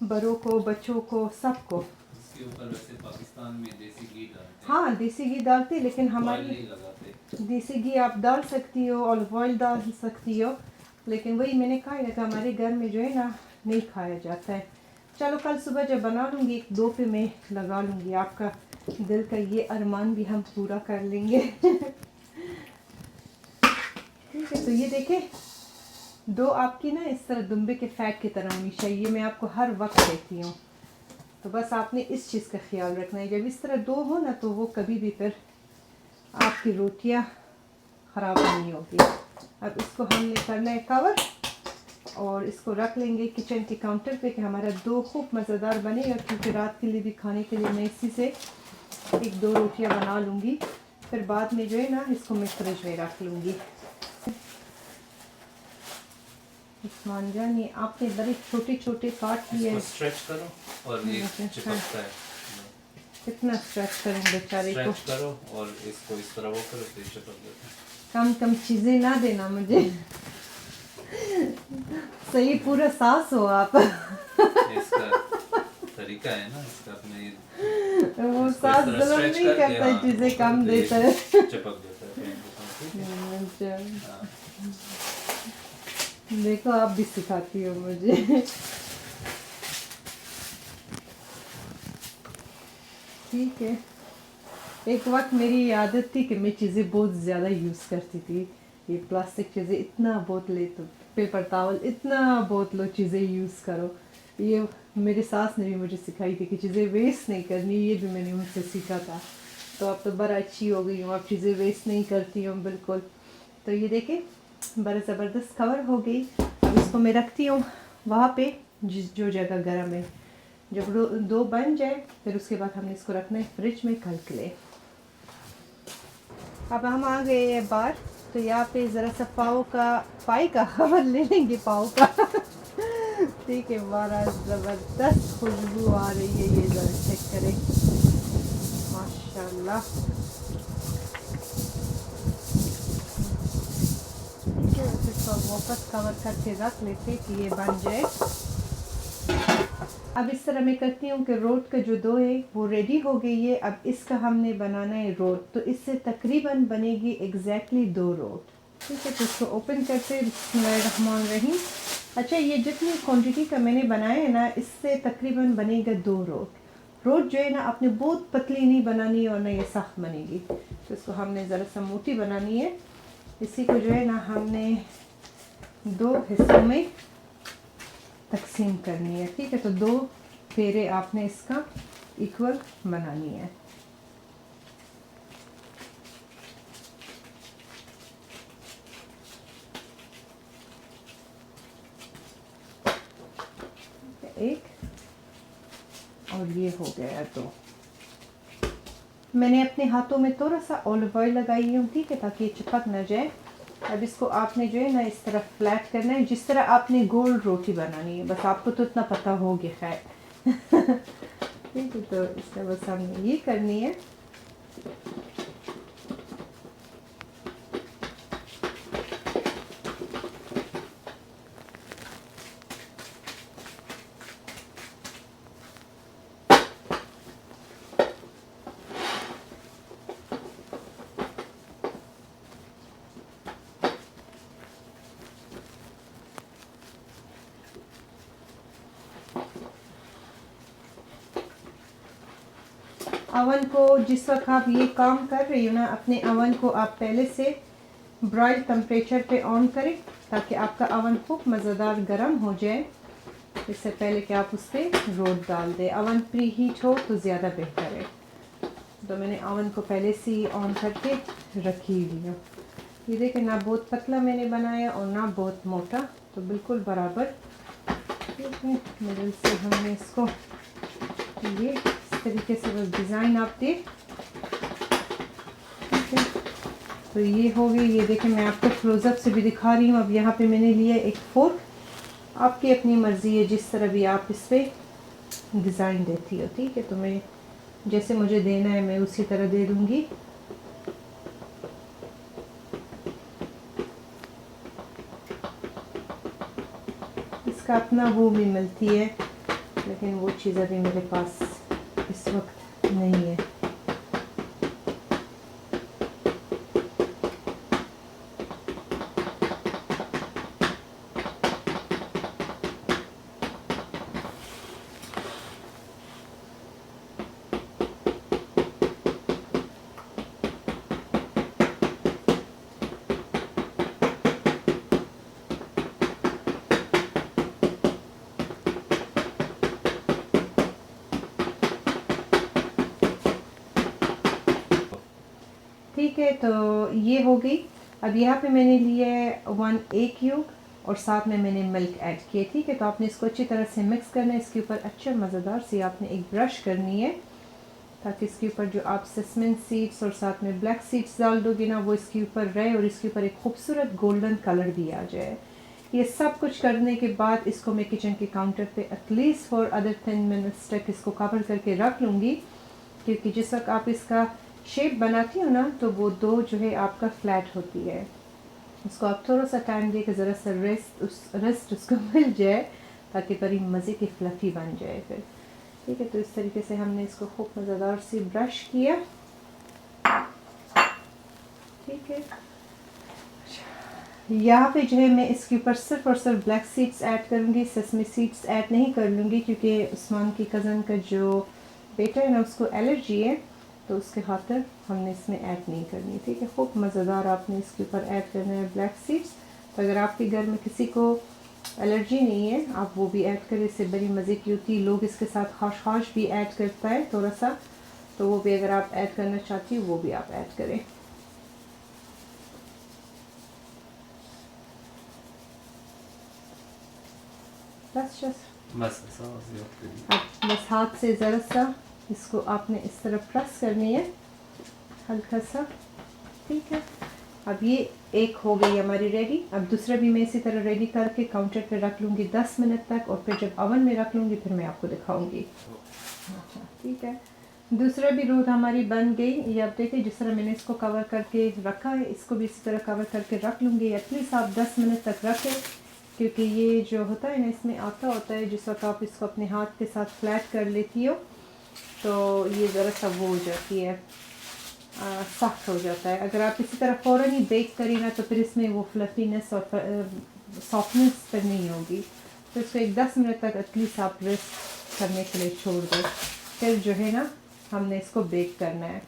बड़ों को, बच्चों को, सबको। इसके ऊपर वैसे पाकिस्तान में देसी घी डालते हैं। हाँ, देसी घी डालते हैं, लेकिन ऑयल हमारी नहीं लगाते। देसी घी आप डाल सकती हो, ऑलिव ऑयल डाल सकती हो, लेकिन वही मैंने कहा है कि हमारे घर में जो है ना नहीं खाया जाता है। चलो कल सुबह जब बना लूँगी एक दो पे मैं लगा लूँगी, आपका दिल का ये अरमान भी हम पूरा कर लेंगे। ठीक है, तो ये देखें डो आपकी ना इस तरह दुम्बे के फैट की तरह होनी चाहिए, मैं आपको हर वक्त कहती हूँ। तो बस आपने इस चीज़ का ख्याल रखना है, जब इस तरह डो हो ना तो वो कभी भी फिर आपकी रोटियाँ ख़राब नहीं होगी। अब इसको हमने करना है कवर और इसको रख लेंगे किचन के काउंटर पे कि हमारा डो खूब मज़ेदार बनेगा, क्योंकि रात के लिए भी खाने के लिए मैं इसी से एक दो रोटियां बना लूँगी, फिर बाद में जो है ना इसको मैं फ्रिज में रख लूँगी। उस्मान जान, ये आपने बड़े छोटे छोटे काट लिए। इसको स्ट्रेच करो और ये चिपकता है। कितना स्ट्रेच करें बेचारे को। स्ट्रेच करो और इसको इस तरह वो करो तो ये चिपक जाता है। कम कम चीज़ें ना देना मुझे। सही पूरा सास हो आप। इसका तरीका है ना, इसका अपने वो इसको सास इस तरह जुल्म स्ट्रेच नहीं करके, करता है, हाँ, चीज़ें वो कम करो तो ये देता है। चिपक जाता है। ठीक है? अच्छा, हाँ। देखो आप भी सिखाती हो मुझे। ठीक है, एक वक्त मेरी आदत थी कि मैं चीज़ें बहुत ज़्यादा यूज़ करती थी। ये प्लास्टिक चीज़ें इतना बहुत ले, तो पेपर टावल इतना बहुत लो, चीज़ें यूज़ करो। ये मेरे सास ने भी मुझे सिखाई थी कि चीज़ें वेस्ट नहीं करनी, ये भी मैंने उनसे सीखा था। तो अब तो बड़ा अच्छी हो गई हूँ, अब चीज़ें वेस्ट नहीं करती हूँ बिल्कुल। तो ये देखें बड़ा ज़बरदस्त कवर हो गई। अब इसको मैं रखती हूँ वहाँ पे जो जगह गर्म है। जब दो बन जाए फिर उसके बाद हमने इसको रखना है फ्रिज में कल के लिए। अब हम आ गए हैं बाहर, तो यहाँ पे ज़रा सा पाई का खबर ले लेंगे, पाव का। ठीक है, बड़ा ज़बरदस्त खुशबू आ रही है, ये ज़रा चेक करें, माशाल्लाह। ठीक है, इसको वापस कवर करके रख लेते कि ये बन जाए। अब इस तरह मैं करती हूँ कि रोट का जो डो है वो रेडी हो गई है। अब इसका हमने बनाना है रोट, तो इससे तकरीबन बनेगी एग्जैक्टली 2 रोट। ठीक है, तो इसको ओपन करते हैं, बिस्मिल्लाहिर्रहमानिर्रहीम। अच्छा, ये जितनी क्वांटिटी का मैंने बनाया है ना, इससे तकरीबन बनेगा 2 रोट। रोट जो है ना आपने बहुत पतली नहीं बनानी और ना ये सख्त बनेगी, तो इसको हमने ज़रा सा मोटी बनानी है। इसी को जो है ना हमने 2 हिस्सों में तकसीम करनी है। ठीक है, तो 2 फेरे आपने इसका इक्वल बनानी है। एक और ये हो गया 2। मैंने अपने हाथों में थोड़ा सा ऑलिव ऑयल लगाई हूँ, ठीक है, ताकि ये चिपक न जाए। अब इसको आपने जो है ना इस तरह फ्लैट करना है, जिस तरह आपने गोल रोटी बनानी है, बस आपको तो इतना पता हो गया खैर। ठीक है, तो इसका बस हमने ये करनी है। अवन को जिस वक्त आप ये काम कर रही हो ना, अपने अवन को आप पहले से ब्राइल टेम्परेचर पे ऑन करें ताकि आपका अवन खूब मज़ेदार गर्म हो जाए। इससे पहले कि आप उस पर रोट डाल दें, अवन प्री हीट हो तो ज़्यादा बेहतर है। तो मैंने अवन को पहले से ही ऑन करके रखी हुई हूँ। ये देखें, ना बहुत पतला मैंने बनाया और ना बहुत मोटा, तो बिल्कुल बराबर। ठीक है, मिडिल से हमने इसको ये इस तरीके से बस डिज़ाइन आप दे। ठीक है, तो ये हो गई। ये देखें, मैं आपको क्लोजअप से भी दिखा रही हूँ। अब यहाँ पे मैंने लिया एक फोर्क। आपकी अपनी मर्ज़ी है जिस तरह भी आप इस पर डिज़ाइन देती हो। ठीक है, तो मैं जैसे मुझे देना है मैं उसी तरह दे दूँगी। इसका अपना वो भी मिलती है, लेकिन वो चीज़ अभी मेरे पास इस वक्त नहीं है। ठीक है, तो ये हो गई। अब यहाँ पे मैंने लिए 1 एग क्यूब और साथ में मैंने मिल्क ऐड किए। ठीक है, तो आपने इसको अच्छी तरह से मिक्स करना है। इसके ऊपर अच्छा मज़ेदार सी आपने एक ब्रश करनी है ताकि इसके ऊपर जो आप सस्मिन सीड्स और साथ में ब्लैक सीड्स डाल दोगे ना, वो इसके ऊपर रहे और इसके ऊपर एक खूबसूरत गोल्डन कलर भी आ जाए। ये सब कुछ करने के बाद इसको मैं किचन के काउंटर पे एटलीस्ट फॉर अदर 10 मिनट्स तक इसको कवर करके रख लूँगी, क्योंकि जिस वक्त आप इसका शेप बनाती हो ना, तो वो दो जो है आपका फ्लैट होती है। उसको आप थोड़ा सा टाइम दे के ज़रा सा रेस्ट उसको मिल जाए ताकि बड़ी मज़े की फ्लफ़ी बन जाए फिर। ठीक है, तो इस तरीके से हमने इसको खूब मज़ेदार से ब्रश किया। ठीक है, यहाँ पे जो है मैं इसके ऊपर सिर्फ और सिर्फ ब्लैक सीड्स ऐड करूँगी, सेसमी सीड्स ऐड नहीं कर लूँगी, क्योंकि उस्मान की कज़न का जो बेटा है ना, उसको एलर्जी है, तो उसके खातिर हमने इसमें ऐड नहीं करनी। ठीक है, खूब मज़ेदार आपने इसके ऊपर ऐड करना है ब्लैक सीड्स। तो अगर आपके घर में किसी को एलर्जी नहीं है, आप वो भी ऐड करें, इससे बड़ी मज़े की होती है। लोग इसके साथ खाश भी ऐड करता है थोड़ा सा, तो वो भी अगर आप ऐड करना चाहती हो वो भी आप ऐड करें। अब बस हाथ से ज़रा सा इसको आपने इस तरह प्रेस करनी है हल्का सा। ठीक है, अब ये एक हो गई हमारी रेडी। अब दूसरा भी मैं इसी तरह रेडी करके काउंटर पे रख लूँगी 10 मिनट तक, और फिर जब ओवन में रख लूँगी फिर मैं आपको दिखाऊंगी। अच्छा, ठीक है, दूसरा भी रोट हमारी बन गई। ये आप देखिए जिस तरह मैंने इसको कवर करके रखा है, इसको भी इसी तरह कवर करके रख लूँगी। एटलीस्ट आप 10 मिनट तक रखें, क्योंकि ये जो होता है ना, इसमें आता होता है जिस वक्त आप इसको अपने हाथ के साथ फ्लैट कर लेती हो तो ये ज़रा सा वो हो जाती है, सख्त हो जाता है। अगर आप इसी तरह फ़ौरन ही बेक करें ना, तो फिर इसमें वो फ्लफीनेस और सॉफ्टनेस पर नहीं होगी। तो इसको एक 10 मिनट तक एटलीस्ट आप रेस्ट करने के लिए छोड़ दो, फिर जो है ना हमने इसको बेक करना है।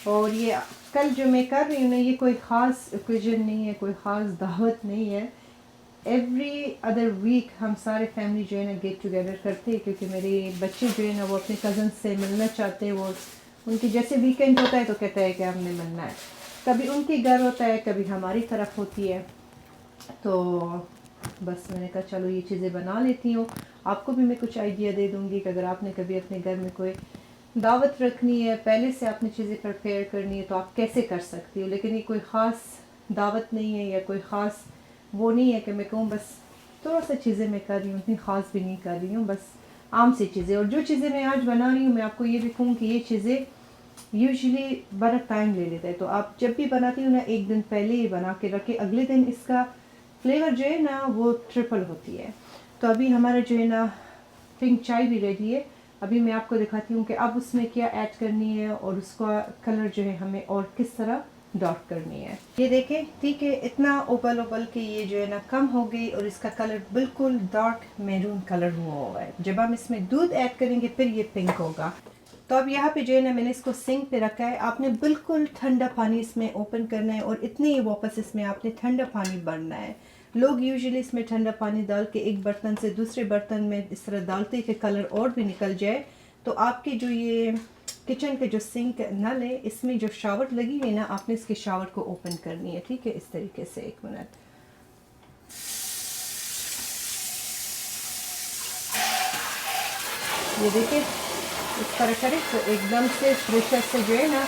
और ये कल जो मैं कर रही हूँ ना, ये कोई ख़ास ओकेजन नहीं है, कोई ख़ास दावत नहीं है। एवरी अदर वीक हम सारे फैमिली जो है ना गेट टुगेदर करते हैं, क्योंकि मेरे बच्चे जो है ना वो अपने कज़न से मिलना चाहते हैं। वो उनकी जैसे वीकेंड होता है तो कहता है कि हमने मिलना है। कभी उनके घर होता है, कभी हमारी तरफ होती है। तो बस मैंने कहा चलो ये चीज़ें बना लेती हूँ, आपको भी मैं कुछ आइडिया दे दूँगी कि अगर आपने कभी अपने घर में कोई दावत रखनी है, पहले से आपने चीज़ें प्रिपेयर करनी है, तो आप कैसे कर सकती हो। लेकिन ये कोई ख़ास दावत नहीं है या कोई ख़ास वो नहीं है कि मैं कहूँ बस थोड़ा सा चीज़ें मैं कर रही हूँ, इतनी ख़ास भी नहीं कर रही हूँ, बस आम सी चीज़ें। और जो चीज़ें मैं आज बना रही हूँ, मैं आपको ये भी कहूँ कि ये चीज़ें यूजुअली बड़ा टाइम ले लेता है। तो आप जब भी बनाती हो ना, एक दिन पहले ही बना के रखें, अगले दिन इसका फ्लेवर जो है ना वो ट्रिपल होती है। तो अभी हमारा जो है ना पिंक चाय भी रेडी है। अभी मैं आपको दिखाती हूँ कि अब उसमें क्या ऐड करनी है और उसका कलर जो है हमें और किस तरह डार्क करनी है। ये देखें, ठीक है, इतना उबल के ये जो है ना कम हो गई और इसका कलर बिल्कुल डार्क मैरून कलर हुआ है। जब हम इसमें दूध ऐड करेंगे फिर ये पिंक होगा। तो तो अब यहाँ पे जो है ना मैंने इसको सिंक पे रखा है। आपने बिल्कुल ठंडा पानी इसमें ओपन करना है और इतने ही वापस इसमें आपने ठंडा पानी भरना है। लोग यूजुअली इसमें ठंडा पानी डाल के एक बर्तन से दूसरे बर्तन में इस तरह डालते हैं कि कलर और भी निकल जाए। तो आपके जो ये किचन के जो सिंक नल है इसमें जो शावर लगी हुई है ना, आपने इसके शावर को ओपन करनी है, ठीक है, इस तरीके से। 1 मिनट। ये देखिए इस तरह करें तो एकदम से प्रेशर से जो है ना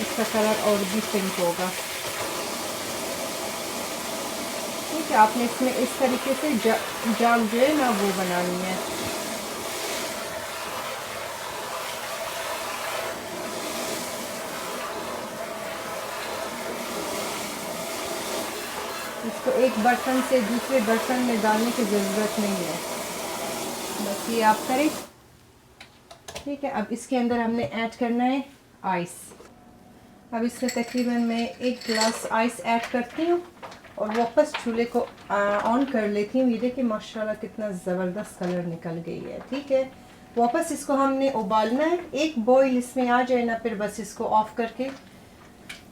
इसका कलर और भी पिंक होगा। ठीक है, आपने इसमें इस तरीके से जाग जो है ना वो बनानी है। इसको एक बर्तन से दूसरे बर्तन में डालने की ज़रूरत नहीं है, बस ये आप करें। ठीक है, अब इसके अंदर हमने ऐड करना है आइस। अब इसमें तकरीबन मैं 1 गिलास आइस ऐड करती हूँ और वापस चूल्हे को ऑन कर लेती हूँ। ये देखिए माशाल्लाह कितना ज़बरदस्त कलर निकल गई है। ठीक है, वापस इसको हमने उबालना है। एक बॉईल इसमें आ जाए ना, फिर बस इसको ऑफ करके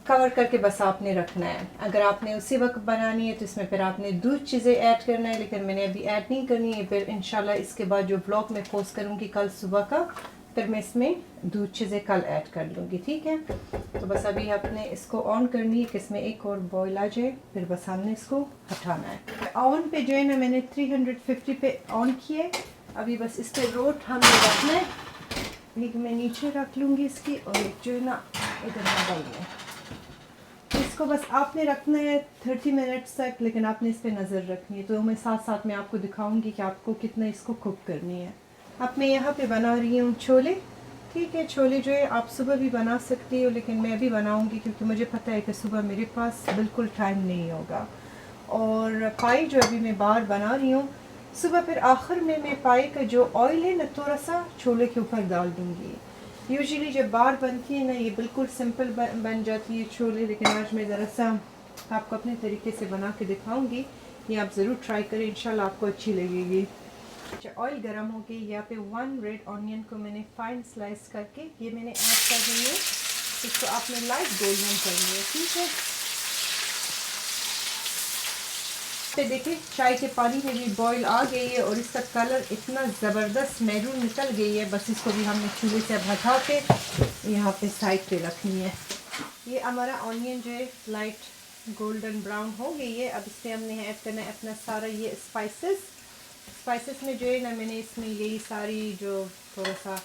कवर करके बस आपने रखना है। अगर आपने उसी वक्त बनानी है तो इसमें फिर आपने दूध चीज़ें ऐड करना है, लेकिन मैंने अभी ऐड नहीं करनी है। फिर इंशाल्लाह इसके बाद जो ब्लॉग में पोस्ट करूँगी कल सुबह का, फिर मैं इसमें दूध चीज़ें कल ऐड कर लूँगी। ठीक है, तो बस अभी आपने इसको ऑन करनी है कि इसमें एक और बॉईल आ जाए, फिर बस हमने इसको हटाना है। ओवन पे जो है ना मैंने 350 पे ऑन किया है। अभी बस इस पर रोट हमें रखना है। एक मैं नीचे रख लूँगी इसकी और एक जो है ना इधर बगल में। इसको बस आपने रखना है 30 मिनट्स तक, लेकिन आपने इस पर नज़र रखनी है। तो मैं साथ साथ में आपको दिखाऊंगी कि आपको कितना इसको कुक करनी है। अब मैं यहाँ पे बना रही हूँ छोले। ठीक है, छोले जो है आप सुबह भी बना सकती हो, लेकिन मैं अभी बनाऊंगी क्योंकि मुझे पता है कि सुबह मेरे पास बिल्कुल टाइम नहीं होगा। और पाई जो अभी मैं बाहर बना रही हूँ, सुबह फिर आखिर में मैं पाई का जो ऑयल है ना थोड़ा सा छोले के ऊपर डाल दूँगी। यूजुअली जब बाहर बनती है ना ये बिल्कुल सिंपल बन जाती है छोले, लेकिन आज मैं ज़रा सा आपको अपने तरीके से बना के दिखाऊंगी। ये आप ज़रूर ट्राई करें, इंशाल्लाह आपको अच्छी लगेगी। अच्छा, ऑयल गर्म हो गई। यहाँ पे 1 रेड ऑनियन को मैंने फाइन स्लाइस करके ये मैंने ऐड कर दी है। इसको आपने लाइट गोल्डन करनी है। ठीक है, पे देखिए चाय के पानी में भी बॉईल आ गई है और इसका कलर इतना ज़बरदस्त मैरून निकल गई है। बस इसको भी हमने चूल्हे से हटा के यहाँ पे साइड पे रखनी है। ये हमारा ऑनियन जो है लाइट गोल्डन ब्राउन हो गई है। अब इसमें हमने ऐड करना है अपना सारा ये स्पाइसेस में जो है ना मैंने इसमें यही सारी जो थोड़ा सा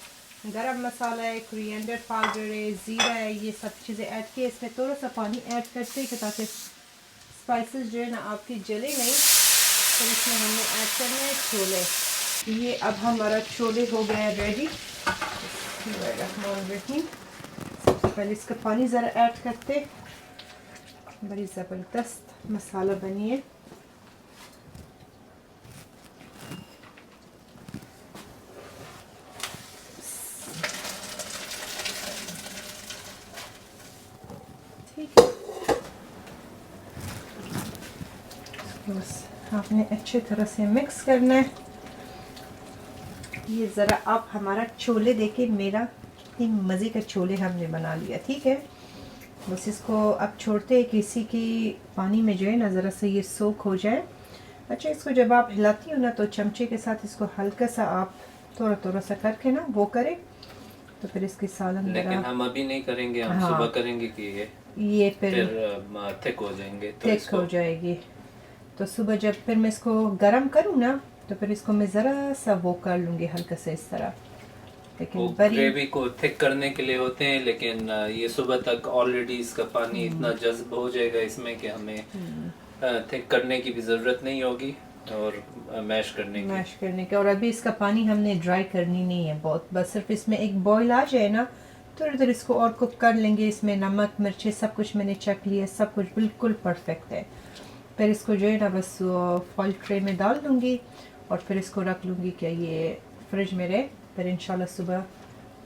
गरम मसाला है, कोरिएंडर पाउडर है, ज़ीरा है, ये सब चीज़ें ऐड किए। इसमें थोड़ा सा पानी ऐड करते हैं ताकि स्पाइसेस जो है ना आपकी जले नहीं। तो इसमें हमने ऐड करना है छोले। ये अब हमारा छोले हो गया रेडी। सबसे पहले इसका पानी ज़रा ऐड करते। बड़ी ज़बरदस्त मसाला बनी है। ठीक है, बस आपने अच्छे तरह से मिक्स करना है। ये ज़रा आप हमारा छोले देखे, मेरा इतनी मज़े का छोले हमने बना लिया। ठीक है, बस इसको अब छोड़ते हैं कि इसी की पानी में जो है ना ज़रा सा ये सोख हो जाए। अच्छा, इसको जब आप हिलाती हो ना तो चमचे के साथ इसको हल्का सा आप थोड़ा सा करके ना वो करें, तो फिर इसकी सालन। लेकिन हम अभी नहीं करेंगे, हम सुबह करेंगे कि ये फिर थिक हो जाएंगे, तो थिक हो जाएगी। तो सुबह जब फिर मैं इसको गरम करूँ ना तो फिर इसको मैं ज़रा सा वो कर लूँगी हल्का से इस तरह। लेकिन ग्रेवी को थिक करने के लिए होते हैं, लेकिन ये सुबह तक ऑलरेडी इसका पानी इतना जज्ब हो जाएगा इसमें कि हमें थिक करने की भी ज़रूरत नहीं होगी और मैश करने की। और अभी इसका पानी हमने ड्राई करनी नहीं है बहुत, बस सिर्फ इसमें एक बॉईल आ जाए ना थोड़ी देर इसको और कुक कर लेंगे। इसमें नमक मिर्ची सब कुछ मैंने चख लिया, सब कुछ बिल्कुल परफेक्ट है। फिर इसको जो है ना बस फॉइल ट्रे में डाल दूँगी और फिर इसको रख लूँगी कि ये फ्रिज में रहे, फिर इंशाल्लाह सुबह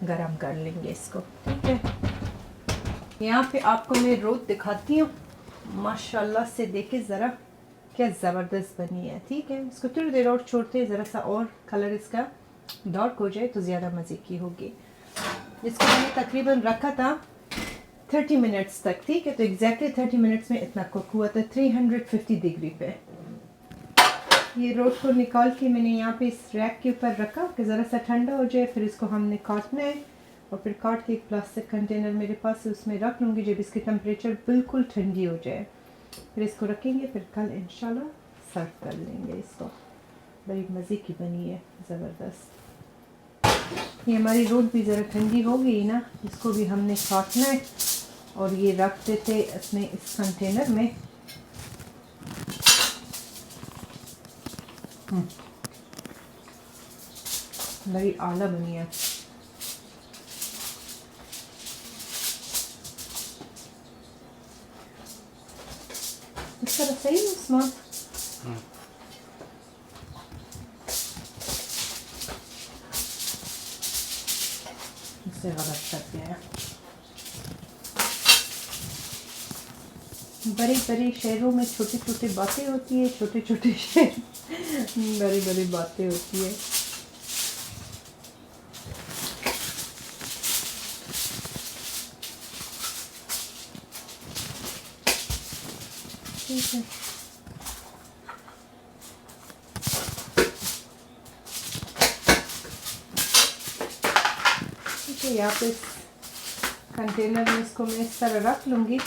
गरम कर लेंगे इसको। ठीक है, यहाँ पे आपको मैं रोट दिखाती हूँ। माशाल्लाह से देखे ज़रा क्या ज़बरदस्त बनी है। ठीक है, इसको थोड़ी देर और छोड़ते हैं, ज़रा सा और कलर इसका डार्क हो जाए तो ज़्यादा मज़े की होगी। जिसको मैंने तकरीबन रखा था 30 मिनट्स तक, ठीक है। तो एग्जैक्टली 30 मिनट्स में इतना कुक हुआ था 350 डिग्री पे। ये रोट को निकाल के मैंने यहाँ पे इस रैक के ऊपर रखा कि ज़रा सा ठंडा हो जाए, फिर इसको हमने काटना है और फिर काट के एक प्लास्टिक कंटेनर मेरे पास है उसमें रख लूँगी जब इसकी टेम्परेचर बिल्कुल ठंडी हो जाए। फिर इसको रखेंगे, फिर कल इंशाल्लाह सर्व कर लेंगे इसको। बड़ी मज़े की बनी है, ज़बरदस्त। ये हमारी रोट भी ज़रा ठंडी हो गई ना, इसको भी हमने काटना है और ये रख देते अपने इस कंटेनर में। बड़ी आला बनी है। इस तरह सही है उस्मान। इससे गलत करते हैं। बड़े बड़े शहरों में छोटी छोटी बातें होती है, छोटे छोटे शहर बड़ी बड़ी बातें होती है। ठीक है, ठीक है। यहाँ पे कंटेनर में इसको मैं इस तरह रख लूँगी।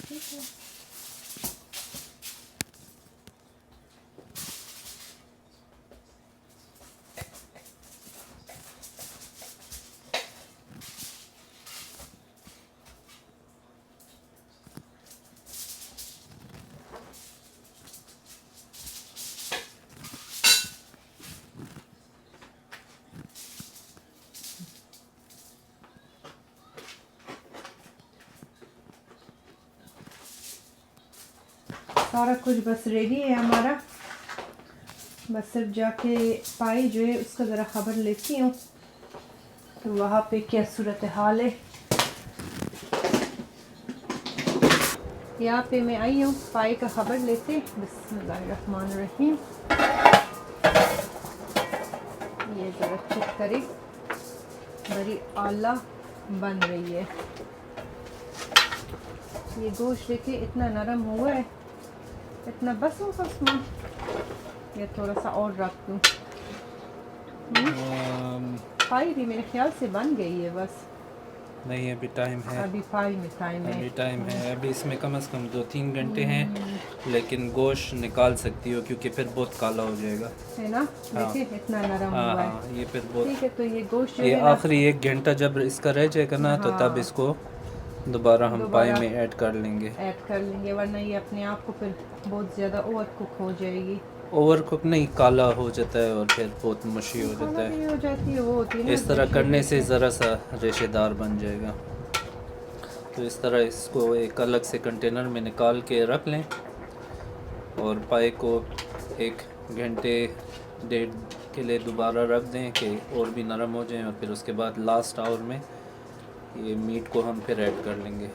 ठीक है, सारा कुछ बस रेडी है हमारा। बस सिर्फ जाके पाई जो है उसका ज़रा खबर लेती हूँ तो वहाँ पे क्या सूरत हाल है। यहाँ पे मैं आई हूँ पाई का खबर लेते। बिस्मिल्लाहिर्रहमानिर्रहीम। ये ज़रा चेक करें, बड़ी आला बन रही है। ये गोश्त देखिए इतना नरम हुआ है, इतना बस होगा उसमें। ये थोड़ा सा और रख दूँ। पाई भी मेरे ख्याल से बन गई है बस। नहीं, अभी टाइम है, अभी पाई में टाइम है। अभी टाइम है। अभी इसमें कम से कम 2-3 घंटे हैं, लेकिन गोश्त निकाल सकती हो क्योंकि फिर बहुत काला हो जाएगा, है ना। देखिए इतना नरम हाँ हुआ है। हाँ, ये फिर बहुत। ठीक है, तो ये गोश्त जो ये है ना, आखिरी 1 घंटा जब इसका रह जाएगा ना तो तब इसको दोबारा हम पाई में ऐड कर लेंगे। ऐड कर लेंगे, वरना ये अपने आप को फिर बहुत ज़्यादा ओवर कुक हो जाएगी। ओवर कुक नहीं, काला हो जाता है और फिर बहुत मुशी हो जाता है। हो जाती है, वो होती है ना। इस तरह करने से ज़रा सा रेशेदार बन जाएगा। तो इस तरह इसको एक अलग से कंटेनर में निकाल के रख लें और पाई को 1 घंटे 1.5 के लिए दोबारा रख दें कि और भी नरम हो जाए और फिर उसके बाद लास्ट आवर में ये मीट को हम फिर ऐड कर लेंगे।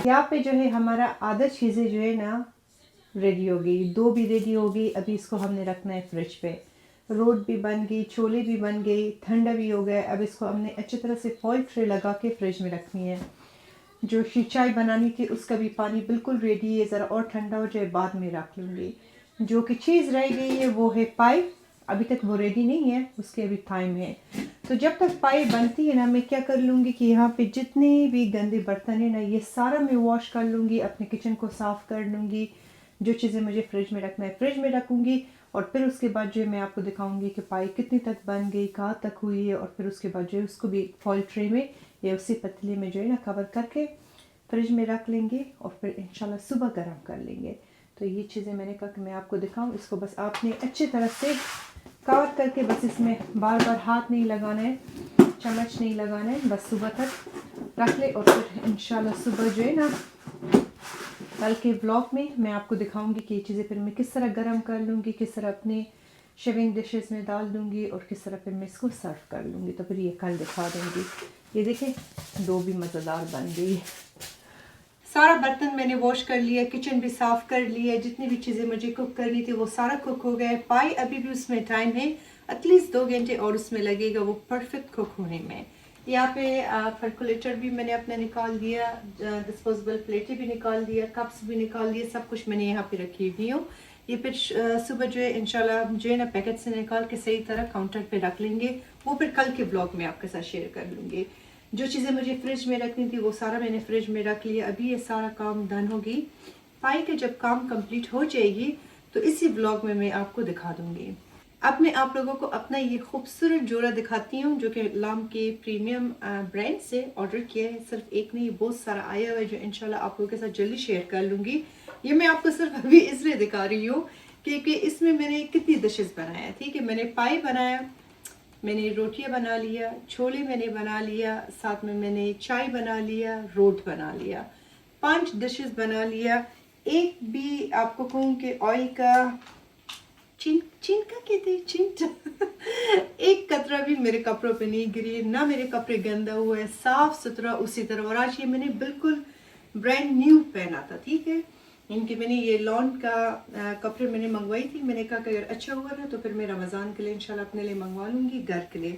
यहाँ पे जो है हमारा आधा चीज़ें जो है ना रेडी हो गई, 2 भी रेडी हो गई। अभी इसको हमने रखना है फ्रिज पे। रोट भी बन गई, छोले भी बन गई, ठंडा भी हो गया। अब इसको हमने अच्छी तरह से फॉइल ट्रे लगा के फ्रिज में रखनी है। जो चाय बनानी थी उसका भी पानी बिल्कुल रेडी है, ज़रा और ठंडा हो जाए बाद में रख लूँगी। जो कि चीज़ रह गई है वो है पाई, अभी तक वो रेडी नहीं है, उसके अभी टाइम है। तो जब तक पाई बनती है ना, मैं क्या कर लूँगी कि यहाँ पे जितने भी गंदे बर्तन है ना, ये सारा मैं वॉश कर लूँगी, अपने किचन को साफ़ कर लूँगी। जो चीज़ें मुझे फ्रिज में रखना है फ्रिज में रखूँगी और फिर उसके बाद जो है मैं आपको दिखाऊँगी कि पाई कितनी तक बन गई, कहाँ तक हुई है। और फिर उसके बाद जो है उसको भी फॉइल ट्रे में या उसी पतले में जो है ना कवर करके फ्रिज में रख लेंगे और फिर इंशाल्लाह सुबह गर्म कर लेंगे। तो ये चीज़ें मैंने कहा कि मैं आपको दिखाऊं। इसको बस आपने अच्छी तरह से कवर करके, बस इसमें बार बार हाथ नहीं लगाना है, चम्मच नहीं लगाना है, बस सुबह तक रख ले और फिर इंशाल्लाह सुबह जो है ना कल के ब्लॉग में मैं आपको दिखाऊंगी कि ये चीज़ें फिर मैं किस तरह गर्म कर लूँगी, किस तरह अपने शेविंग डिशेस में डाल दूँगी और किस तरह फिर मैं इसको सर्व कर लूँगी। तो फिर ये कल दिखा दूँगी। ये देखें डो भी मज़ेदार बन गई। सारा बर्तन मैंने वॉश कर लिया, किचन भी साफ़ कर लिया, जितनी भी चीज़ें मुझे कुक करनी थी वो सारा कुक हो गया। पाई अभी भी उसमें टाइम है, एटलीस्ट 2 घंटे और उसमें लगेगा वो परफेक्ट कुक होने में। यहाँ पे कैलकुलेटर भी मैंने अपना निकाल दिया, डिस्पोजेबल प्लेटें भी निकाल दिया, कप्स भी निकाल दिए, सब कुछ मैंने यहाँ पे रखी हुई हूँ। ये फिर सुबह जो है इंशाल्लाह जो है ना पैकेट से निकाल के सही तरह काउंटर पे रख लेंगे। वो फिर कल के ब्लॉग में आपके साथ शेयर कर लूँगी। जो चीज़ें मुझे फ्रिज में रखनी थी वो सारा मैंने फ्रिज में रख लिया। अभी ये सारा काम डन होगी। पाई के जब काम कंप्लीट हो जाएगी तो इसी ब्लॉग में मैं आपको दिखा दूँगी। अब मैं आप लोगों को अपना ये खूबसूरत जोड़ा दिखाती हूँ जो कि लाम के प्रीमियम ब्रांड से ऑर्डर किया है। सिर्फ एक नहीं, बहुत सारा आया हुआ है जो इंशाल्लाह आप लोगों के साथ जल्दी शेयर कर लूँगी। ये मैं आपको सिर्फ अभी इसलिए दिखा रही हूँ क्योंकि इसमें मैंने कितनी डिशेस बनाया। ठीक है, मैंने पाई बनाया, मैंने रोटियां बना लिया, छोले मैंने बना लिया, साथ में मैंने चाय बना लिया, रोट बना लिया, 5 डिशेस बना लिया। एक भी आपको कहूँ कि ऑयल का चिन का कहते हैं चिन एक कतरा भी मेरे कपड़ों पे नहीं गिरी, ना मेरे कपड़े गंदा हुआ है, साफ सुथरा उसी तरह। और आज ये मैंने बिल्कुल ब्रांड न्यू पहना था। ठीक है, इनके मैंने ये लॉन का कपड़े मैंने मंगवाई थी। मैंने कहा कि अगर अच्छा हुआ ना तो फिर मैं रमज़ान के लिए इंशाल्लाह अपने लिए मंगवा लूँगी, घर के लिए।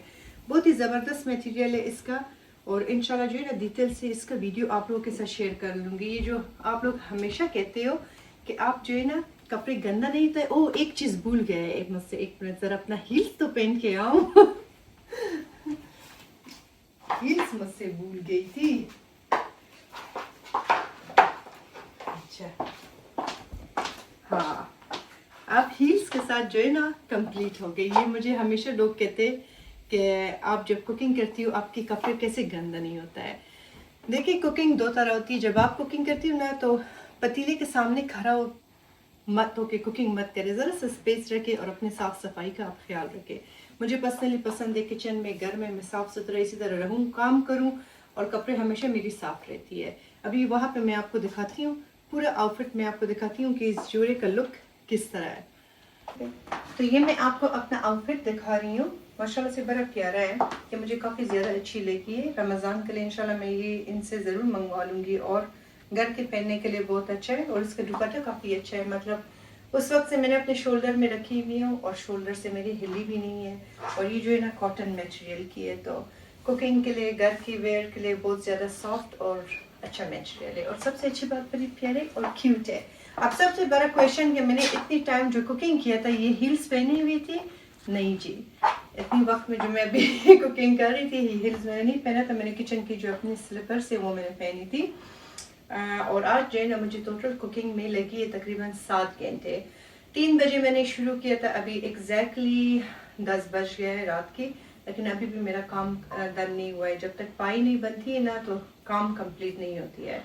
बहुत ही ज़बरदस्त मटेरियल है इसका और इंशाल्लाह जो है ना डिटेल से इसका वीडियो आप लोगों के साथ शेयर कर लूँगी। ये जो आप लोग हमेशा कहते हो कि आप जो है ना कपड़े गंदा नहीं था। ओ एक चीज़ भूल गया है, एक मुझसे एक मिनट ज़रा अपना हील्स तो पहन के आओ हील्स मुझसे भूल गई थी। अच्छा हाँ, अब हील्स के साथ जो है ना कंप्लीट हो गई। ये मुझे हमेशा लोग कहते कि आप जब कुकिंग करती हो आपके कपड़े कैसे गंदा नहीं होता है। देखिए कुकिंग 2 तरह होती है। जब आप कुकिंग करती हो ना तो पतीले के सामने खड़ा हो मत हो के कुकिंग मत करे, ज़रा सा स्पेस रखे और अपने साफ़ सफाई का आप ख्याल रखें। मुझे पर्सनली पसंद है किचन में, घर में मैं साफ़ सुथरा इसी तरह रहूँ, काम करूँ और कपड़े हमेशा मेरी साफ़ रहती है। अभी वहाँ पे मैं आपको दिखाती हूँ पूरा आउटफिट, मैं आपको दिखाती हूँ कि इस जोड़े का लुक किस तरह है। तो ये मैं आपको अपना आउटफिट दिखा रही हूँ। माशाल्लाह से बड़ा प्यारा है, कि मुझे काफ़ी ज़्यादा अच्छी लगी है। रमज़ान के लिए इंशाल्लाह मैं ये इनसे ज़रूर मंगवा लूँगी और घर के पहनने के लिए बहुत अच्छा है। और इसका दुपट्टा काफ़ी अच्छा है, मतलब उस वक्त से मैंने अपने शोल्डर में रखी हुई हूँ और शोल्डर से मेरी हिली भी नहीं है। और ये जो है ना कॉटन मटेरियल की है, तो कुकिंग के लिए, घर की वेयर के लिए बहुत ज़्यादा सॉफ्ट और अच्छा मटेरियल है। और सबसे अच्छी बात बड़ी प्यारे और क्यूट है। अब सबसे बड़ा क्वेश्चन कि मैंने इतनी टाइम जो कुकिंग किया था ये हील्स पहनी हुई थी? नहीं जी, इतनी वक्त में जो मैं अभी कुकिंग कर रही थी हील्स मैंने नहीं पहना था। मैंने किचन की जो अपनी स्लीपर्स है वो मैंने पहनी थी। और आज जो है ना मुझे टोटल कुकिंग में लगी है तकरीबन 7 घंटे। 3 बजे मैंने शुरू किया था, अभी एग्जैक्टली 10 बज गए हैं रात की, लेकिन अभी भी मेरा काम डन नहीं हुआ है। जब तक पाई नहीं बनती है ना तो काम कंप्लीट नहीं होती है।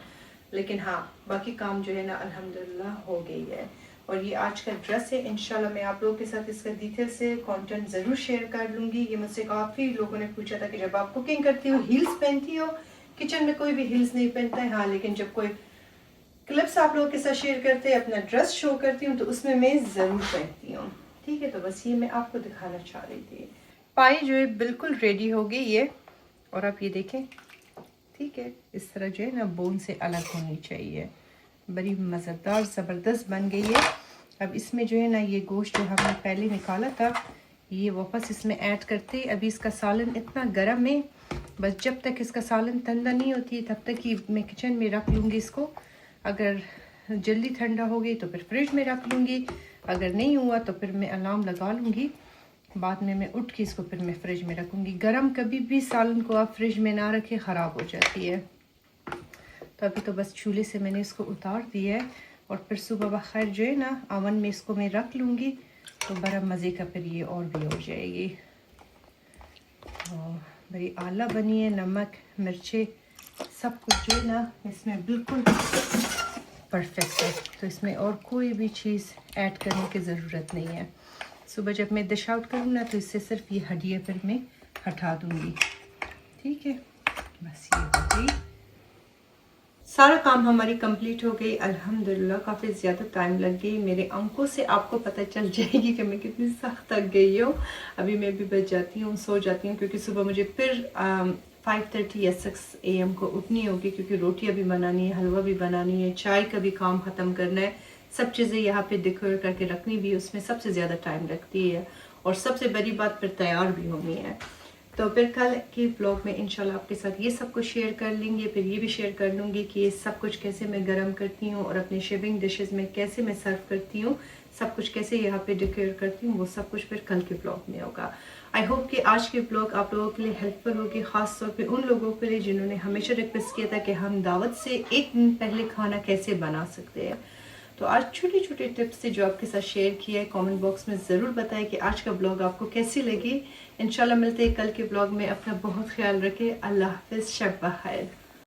लेकिन हाँ बाकी काम जो है ना अल्हम्दुलिल्लाह हो गई है। और ये आज का ड्रेस है, इंशाल्लाह मैं आप लोगों के साथ इसका डिटेल से कंटेंट ज़रूर शेयर कर लूँगी। ये मुझसे काफ़ी लोगों ने पूछा था कि जब आप कुकिंग करती हो हील्स पहनती हो? किचन में कोई भी हील्स नहीं पहनता है। हाँ, लेकिन जब कोई क्लिप्स आप लोगों के साथ शेयर करते हैं, अपना ड्रेस शो करती हूँ तो उसमें मैं ज़रूर पहनती हूँ। ठीक है, तो बस ये मैं आपको दिखाना चाह रही थी। पाई जो है बिल्कुल रेडी हो गई है और आप ये देखें। ठीक है, इस तरह जो है ना बोन से अलग होनी चाहिए। बड़ी मज़ेदार ज़बरदस्त बन गई है। अब इसमें जो है ना ये गोश्त जो हमने पहले निकाला था ये वापस इसमें ऐड करते। अभी इसका सालन इतना गर्म है, बस जब तक इसका सालन ठंडा नहीं होती तब तक ही मैं किचन में रख लूँगी इसको। अगर जल्दी ठंडा हो गई तो फिर फ्रिज में रख लूँगी, अगर नहीं हुआ तो फिर मैं अलार्म लगा लूँगी। बाद में मैं उठ के इसको फिर मैं फ्रिज में रखूँगी। गरम कभी भी सालन को आप फ्रिज में ना रखें, ख़राब हो जाती है। तो अभी तो बस चूल्हे से मैंने इसको उतार दिया है और फिर सुबह बखैर जो है ना ओवन में इसको मैं रख लूँगी तो बड़ा मज़े का फिर ये और भी हो जाएगी। और बड़ी आला बनी है, नमक मिर्चे सब कुछ जो है ना इसमें बिल्कुल परफेक्ट है। तो इसमें और कोई भी चीज़ ऐड करने की ज़रूरत नहीं है। सुबह जब मैं डिश आउट करूँ ना तो इससे सिर्फ ये हड्डियाँ फिर मैं हटा दूँगी। ठीक है, बस ये हो गई। सारा काम हमारी कंप्लीट हो गई अल्हम्दुलिल्लाह। काफ़ी ज़्यादा टाइम लग गई, मेरे अंकों से आपको पता चल जाएगी कि मैं कितनी सख्त थक गई हूँ। अभी मैं भी बच जाती हूँ, सो जाती हूँ, क्योंकि सुबह मुझे फिर 5:30 या 6 AM को उठनी होगी, क्योंकि रोटियाँ भी बनानी है, हलवा भी बनानी है, चाय का भी काम ख़त्म करना है, सब चीज़ें यहाँ पे डेकोर करके रखनी भी, उसमें सबसे ज़्यादा टाइम लगती है। और सबसे बड़ी बात फिर तैयार भी होनी है। तो फिर कल के ब्लॉग में इंशाल्लाह आपके साथ ये सब कुछ शेयर कर लेंगे। फिर ये भी शेयर कर लूँगी कि ये सब कुछ कैसे मैं गरम करती हूँ और अपने शेविंग डिशेस में कैसे मैं सर्व करती हूँ, सब कुछ कैसे यहाँ पे डेकोर करती हूँ, वो सब कुछ फिर कल के ब्लॉग में होगा। आई होप कि आज के ब्लॉग आप लोगों के लिए हेल्पफुल होगी, ख़ास तौर पे उन लोगों के लिए जिन्होंने हमेशा रिक्वेस्ट किया था कि हम दावत से एक दिन पहले खाना कैसे बना सकते हैं। तो आज छोटे छोटे टिप्स थे जो आपके साथ शेयर किया है। कमेंट बॉक्स में ज़रूर बताएं कि आज का ब्लॉग आपको कैसी लगी। इंशाल्लाह मिलते हैं कल के ब्लॉग में। अपना बहुत ख्याल रखें। अल्लाह हाफ़िज़, शब बख़ैर।